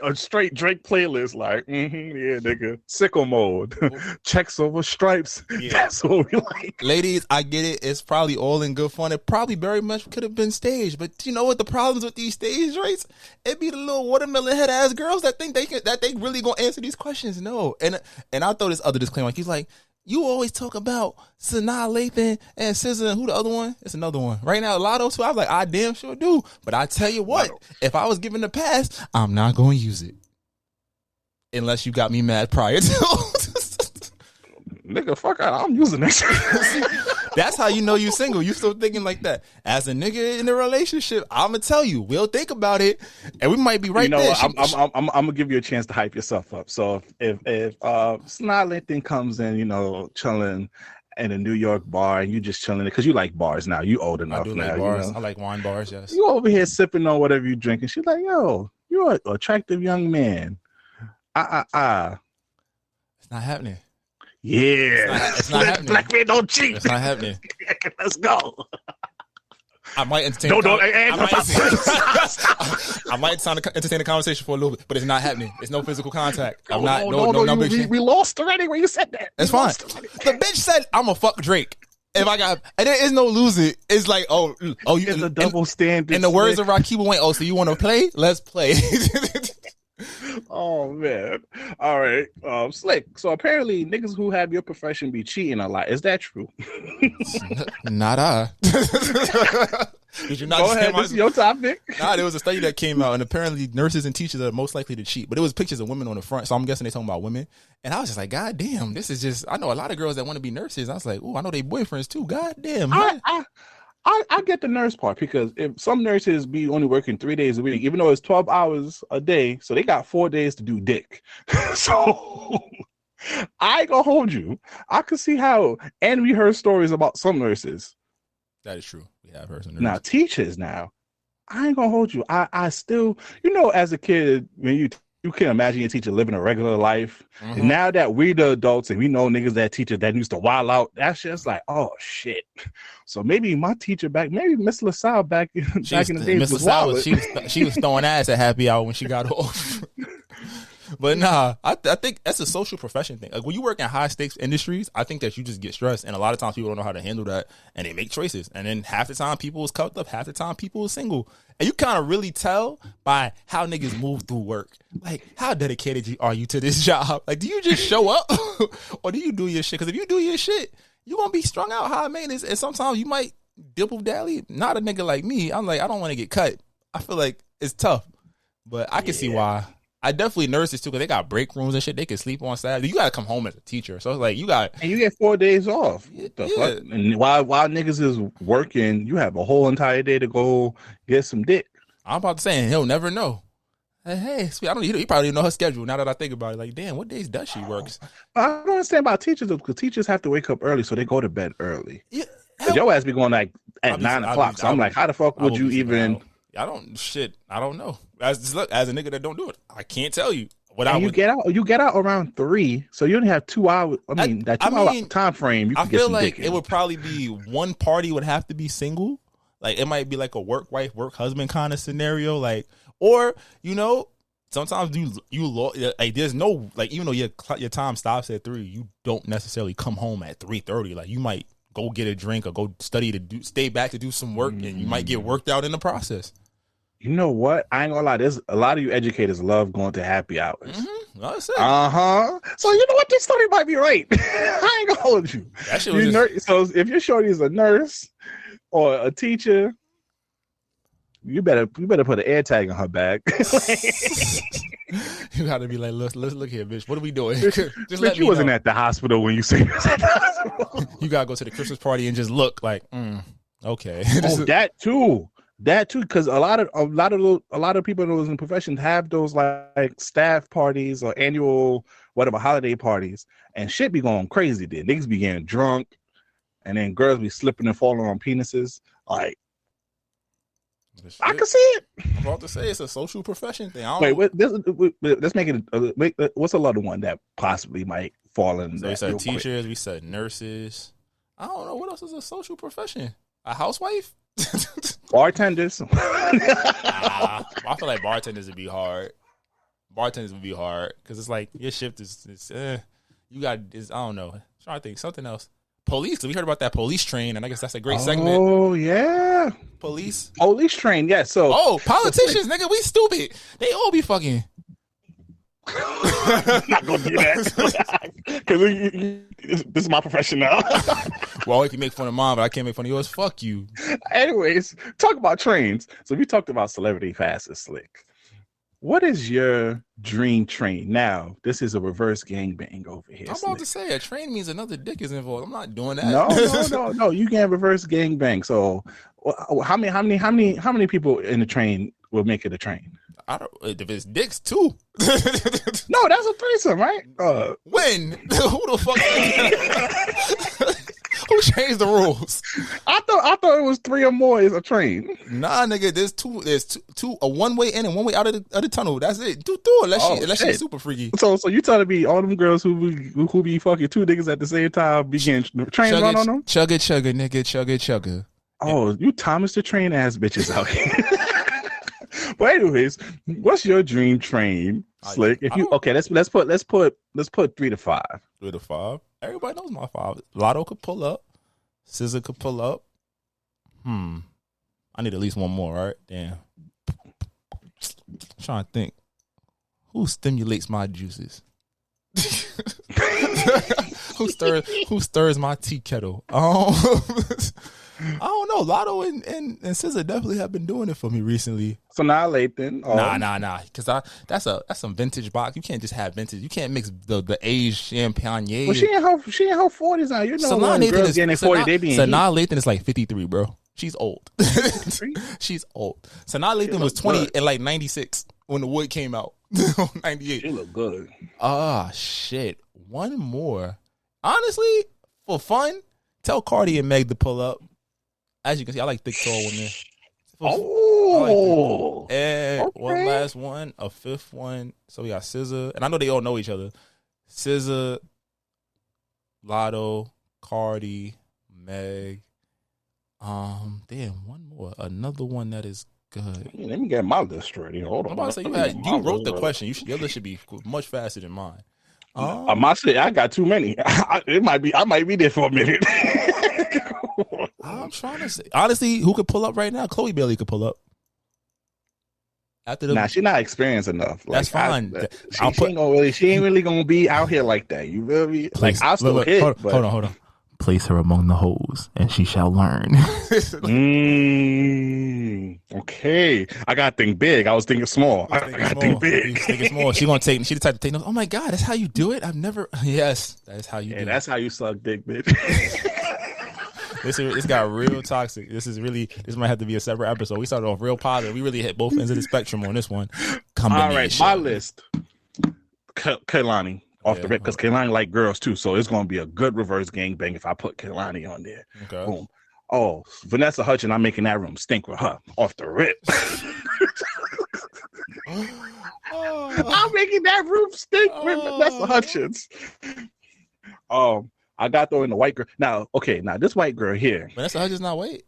Drake playlist, like, yeah, nigga, sicko mode, checks over stripes. Yeah. That's what we like. Ladies, I get it. It's probably all in good fun. It probably very much could have been staged, but you know what the problems with these stage rates? It be the little watermelon head ass girls that think they really gonna answer these questions. No, and I'll throw this other disclaimer. Like, he's like, you always talk about Sanaa Lathan and SZA and who the other one? It's another one. Right now, Lotto too. I was like, I damn sure do. But I tell you what, if I was given the pass, I'm not going to use it. Unless you got me mad prior to. Nigga, fuck out. I'm using that shit. That's how you know you single. You still thinking like that. As a nigga in a relationship, I'm going to tell you, we'll think about it. And we might be right there. I'm going to give you a chance to hype yourself up. So if Sanaa Lathan comes in, chilling in a New York bar and you just chilling because you like bars now. You old enough now. Like bars. I like wine bars, yes. You over here sipping on whatever you drinking. She's like, yo, you're an attractive young man. It's not happening. Yeah. It's not happening. Black men don't cheat. It's not happening. Let's go. I might entertain. I might entertain the conversation for a little bit, but it's not happening. It's no physical contact. I'm not. We lost already when you said that. That's fine. The bitch said, "I'm gonna fuck Drake." If I got, and there is no losing. It's like, you. It's a double standard. In the words of Rahiim Wayne, so you want to play? Let's play. Oh man. All right. Slick. So apparently niggas who have your profession be cheating a lot. Is that true? Not I. Did you not go ahead, this is your topic. Nah, there was a study that came out and apparently nurses and teachers are most likely to cheat. But it was pictures of women on the front. So I'm guessing they're talking about women. And I was just like, God damn, this is just, I know a lot of girls that want to be nurses. I was like, oh, I know they boyfriends too. God damn. I get the nurse part because if some nurses be only working 3 days a week, even though it's 12 hours a day, so they got 4 days to do dick. So I ain't gonna hold you. I could see how, and we heard stories about some nurses. That is true. We have heard some nurses. Now teachers now, I ain't gonna hold you. I still, as a kid, when you can imagine your teacher living a regular life. Mm-hmm. And now that we the adults and we know niggas that teacher that used to wild out, that's just like, oh shit. So maybe my teacher maybe Miss LaSalle back in the day was wild. She was throwing ass at happy hour when she got off. But nah, I think that's a social profession thing. Like when you work in high stakes industries, I think that you just get stressed, and a lot of times people don't know how to handle that, and they make choices. And then half the time people is cuffed up, half the time people is single, and you kind of really tell by how niggas move through work. Like how dedicated are you to this job? Like do you just show up, or do you do your shit? Because if you do your shit, you gonna be strung out high maintenance, and sometimes you might dibble dally. Not a nigga like me. I'm like I don't want to get cut. I feel like it's tough, but I can see why. I definitely nurses too because they got break rooms and shit. They can sleep on Saturday. You gotta come home as a teacher, so it's like and you get 4 days off. What the fuck? And while niggas is working, you have a whole entire day to go get some dick. I'm about to say, and he'll never know. Hey, I don't. He probably know her schedule. Now that I think about it, like, damn, what days does she works? I don't understand about teachers because teachers have to wake up early, so they go to bed early. Yeah, your ass be going like at 9 o'clock. So I'm like, how the fuck would you even? I don't know. As a nigga that don't do it, I can't tell you. You get out around 3, so you only have 2 hours. I mean, that 2 hour time frame. You can I feel get some like dick it would probably be one party would have to be single. Like it might be like a work wife, work husband kind of scenario. Like, or sometimes you like there's no like even though your time stops at 3, you don't necessarily come home at 3:30. Like you might go get a drink or go study stay back to do some work, and you might get worked out in the process. You know what? I ain't gonna lie. There's a lot of you educators love going to happy hours. So you know what? This story might be right. I ain't gonna hold you. That shit was so if your shorty is a nurse or a teacher, you better put an air tag on her back. You gotta be like, let's look here, bitch. What are we doing? Just let me wasn't know. At the hospital when you say this at the hospital. You gotta go to the Christmas party and just look like, okay. That too, because a lot of people in those professions have those like staff parties or annual holiday parties, and shit be going crazy. Then niggas be getting drunk, and then girls be slipping and falling on penises. Like, I can see it. I'm about to say it's a social profession thing. Let's make it. What's another one that possibly might fall in? So we said teachers. We said nurses. I don't know what else is a social profession. A housewife. Bartenders. I feel like bartenders would be hard. Bartenders would be hard because it's like your shift is you got I don't know. I'm trying to think something else. Police. We heard about that police train, and I guess that's a great segment. Oh yeah, police train. Yeah. So politicians, nigga, we stupid. They all be fucking. Not gonna do that because this is my profession now. Well, I can make fun of mine, but I can't make fun of yours. Fuck you. Anyways, talk about trains. So we talked about celebrity fast and slick. What is your dream train? Now, this is a reverse gangbang over here. I'm about to say a train means another dick is involved. I'm not doing that. No. You can't reverse gangbang. So, how many people in the train will make it a train? I don't. If it's dicks too. No, that's a threesome, right? When? Who the fuck? Who changed the rules? I thought it was 3 or more is a train. Nah, nigga, there's two, a one way in and one way out of the tunnel. That's it. Do it unless she's super freaky. So you telling me all them girls who be fucking 2 niggas at the same time be getting train run on them? Chugga, nigga, chugga. Oh, you Thomas the Train ass bitches out here. But anyways, what's your dream train, Slick? Let's put 3 to 5. 3 to 5. Everybody knows my 5. Lotto could pull up. SZA could pull up. I need at least one more, right? Damn. I'm trying to think. Who stimulates my juices? Who stirs my tea kettle? I don't know. Lotto and SZA definitely have been doing it for me recently. So now Lathan. Nah. Because that's some vintage box. You can't just have vintage. You can't mix the aged champagne. Well, she in her 40s now. You know, when girls getting 40, they be in Sanaa Lathan is like 53, bro. She's old. She's old. Sanaa Lathan was 20 in like 96 when The Wood came out. 98. She look good. Shit. One more. Honestly, for fun, tell Cardi and Meg to pull up. As you can see, I like thick, tall women. And one last one, a 5th one. So we got SZA, and I know they all know each other. SZA, Lotto, Cardi, Meg. One more, another one that is good. Let me get my list ready. Hold on. I'm about to say you wrote the question. Your list should be much faster than mine. I got too many. I might be there for a minute. I'm trying to say, honestly, who could pull up right now? Chloe Bailey could pull up. She's not experienced enough. That's fine. She ain't really gonna be out here like that. You feel me? I'll still hit. Hold on. Place her among the hoes, and she shall learn. Okay, I gotta think big. I was thinking small. I gotta think big. Thinking small. She gonna take. She the type to take notes. Oh my god, that's how you do it. I've never. Yes, that's how you do it. That's how you suck dick, bitch. This got real toxic. This might have to be a separate episode. We started off real positive. We really hit both ends of the spectrum on this one. All right, my list. Kehlani off the rip, because Kehlani like girls too, so it's gonna be a good reverse gangbang if I put Kehlani on there. Okay. Boom. Oh, Vanessa Hudgens, I'm making that room stink with her off the rip. I'm making that roof stink with Vanessa Hutchins. I got though in the white girl. Now this white girl here. Vanessa Hutchins not white.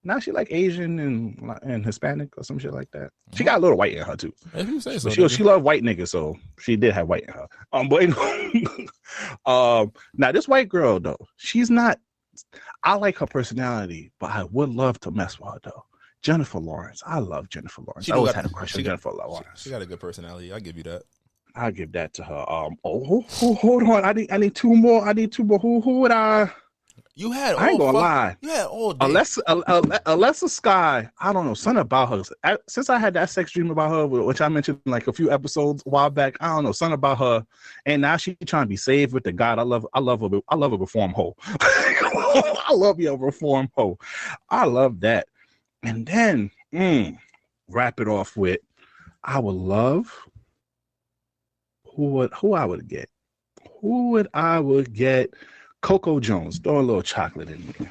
Now she like Asian and Hispanic or some shit like that. She got a little white in her too. If you say so, she loved white niggas, so she did have white in her. But now this white girl though, she's not. I like her personality, but I would love to mess with her though. Jennifer Lawrence. I love Jennifer Lawrence. I always had a crush on Jennifer Lawrence. She got a good personality. I give you that. I give that to her. Hold on. I need two more. Who would I? You had. I ain't gonna lie. You had all day. Alessa Sky. I don't know. Something about her. Since I had that sex dream about her, which I mentioned like a few episodes a while back. I don't know. Something about her. And now she trying to be saved with the God. I love her. I love a reform hoe. I love you, a reform hoe. I love that. And then wrap it off with. I would love. Who I would get? Coco Jones. Throw a little chocolate in there.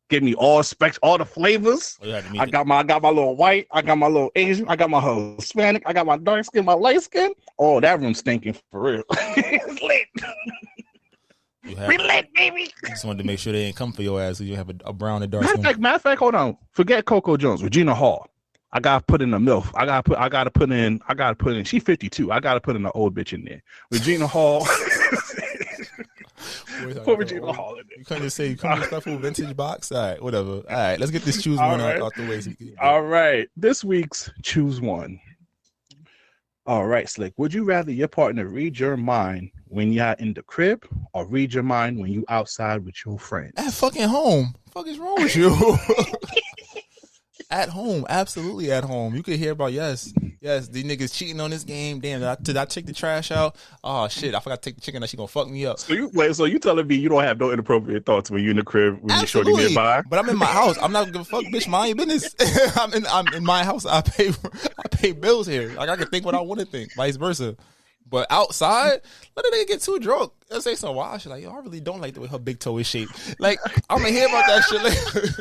Give me all specs, all the flavors. I got my little white. I got my little Asian. I got my Hispanic. I got my dark skin, my light skin. Oh, that room's stinking for real. It's lit. We lit, baby. I just wanted to make sure they ain't come for your ass. So you have a brown and dark skin. Matter of fact, hold on. Forget Coco Jones. Regina Hall. I gotta put in a MILF. I gotta put in. She's 52. I gotta put in an old bitch in there. Regina Hall. Put Regina Hall in there. You couldn't just say you come with stuff from vintage box. All right, whatever. All right, let's get this choose one out the way. All right, this week's choose one. All right, Slick. Would you rather your partner read your mind when you're in the crib, or read your mind when you outside with your friends? At fucking home. What the fuck is wrong with you? At home, absolutely at home. You could hear about yes, these niggas cheating on this game. Damn, did I take the trash out? Oh shit, I forgot to take the chicken. That she gonna fuck me up. So you telling me you don't have no inappropriate thoughts when you in the crib when you shorty nearby? But I'm in my house. I'm not gonna give a fuck, bitch. Mind your business. I'm in my house. I pay bills here. Like I can think what I want to think, vice versa. But outside, let a nigga get too drunk. Let's say some wild shit. Like, yo, I really don't like the way her big toe is shaped. Like, I'm gonna hear about that shit later.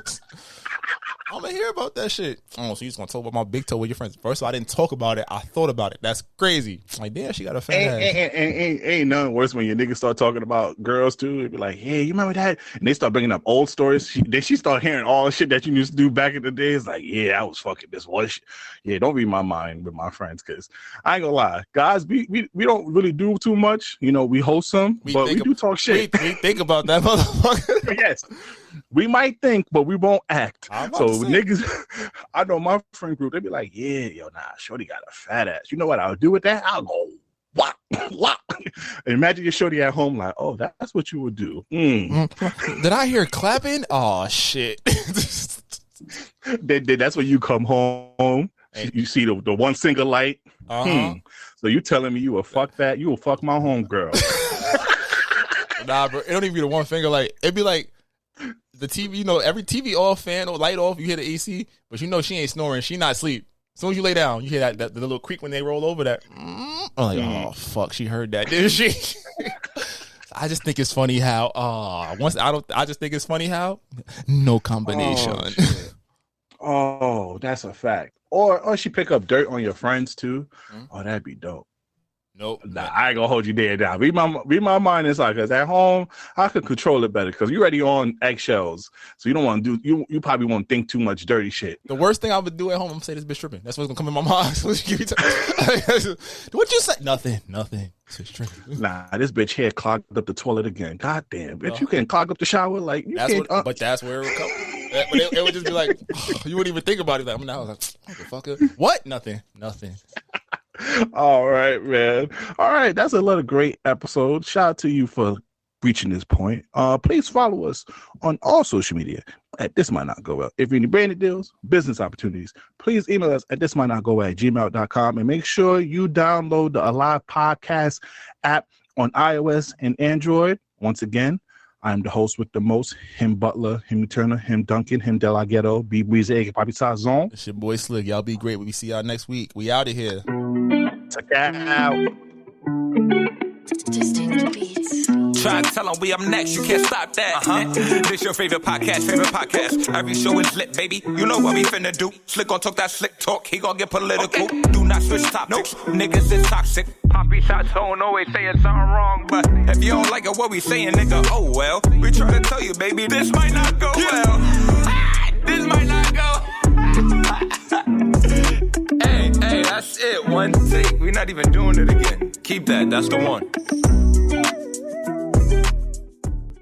I'm gonna hear about that shit. Oh, so you just gonna talk about my big toe with your friends? First of all, I didn't talk about it. I thought about it. That's crazy. Like, damn, she got a fat ass. Ain't nothing worse when your niggas start talking about girls too. It'd be like, hey, you remember that? And they start bringing up old stories. She start hearing all the shit that you used to do back in the days. Like, yeah, I was fucking this one shit. Yeah, don't read my mind with my friends, because I ain't gonna lie, guys, we don't really do too much. You know, we wholesome, but we do talk shit. We think about that, motherfucker. Yes. We might think, but we won't act. So niggas, I know my friend group, they be like, yeah, yo, nah, shorty got a fat ass. You know what I'll do with that? I'll go wop, wop. And imagine your shorty at home like, oh, that's what you would do. Did I hear clapping? Oh, shit. That's when you come home. You see the one single light. So you telling me you will fuck that? You will fuck my home girl. Nah, bro. It don't even be the one finger light. It'd be like, the TV, you know, every TV off, fan or light off, you hear the AC, but you know she ain't snoring. She not asleep. As soon as you lay down, you hear that the little creak when they roll over that. I'm like, oh, fuck, she heard that, didn't she? I just think it's funny how, I just think it's funny how, no combination. Oh, that's a fact. Or she pick up dirt on your friends too. Oh, that'd be dope. Nope. Nah, I ain't gonna hold you there down. Read my mind inside, because at home I could control it better, because you're already on eggshells. So you don't want to do you probably won't think too much dirty shit. The worst thing I would do at home, I'm gonna say this bitch tripping. That's what's gonna come in my mind. What you say? Nothing. Nah, this bitch here clogged up the toilet again. God damn, bitch, you can't clog up the shower like you can't. But that's where it would come. It would just be like, you wouldn't even think about it. Like, I'm in the house like, motherfucker. What? Nothing. All right, man. All right, that's another great episode. Shout out to you for reaching this point. Please follow us on all social media at This Might Not Go Well. If you need branded deals, business opportunities, please email us at thismightnotgowell@gmail.com, and make sure you download the Alive Podcast app on iOS and Android. Once again, I'm the host with the most, him Butler, him Turner, him Duncan, him De La Ghetto, B Breezy, Papi Sazon. It's your boy Slick. Y'all be great. We see y'all next week. We out of here. Check out. Just in the beats. Try to tell them we up next, you can't stop that. This your favorite podcast. Every show is lit, baby. You know what we finna do. Slick gon' talk that slick talk, he gon' get political. Do not switch topics, niggas is toxic. Poppy shots don't always saying something wrong, but if you don't like it, what we saying, nigga, oh well. We try to tell you, baby, this might not go well. This might not go. Hey, that's it. One take. We're not even doing it again. Keep that. That's the one.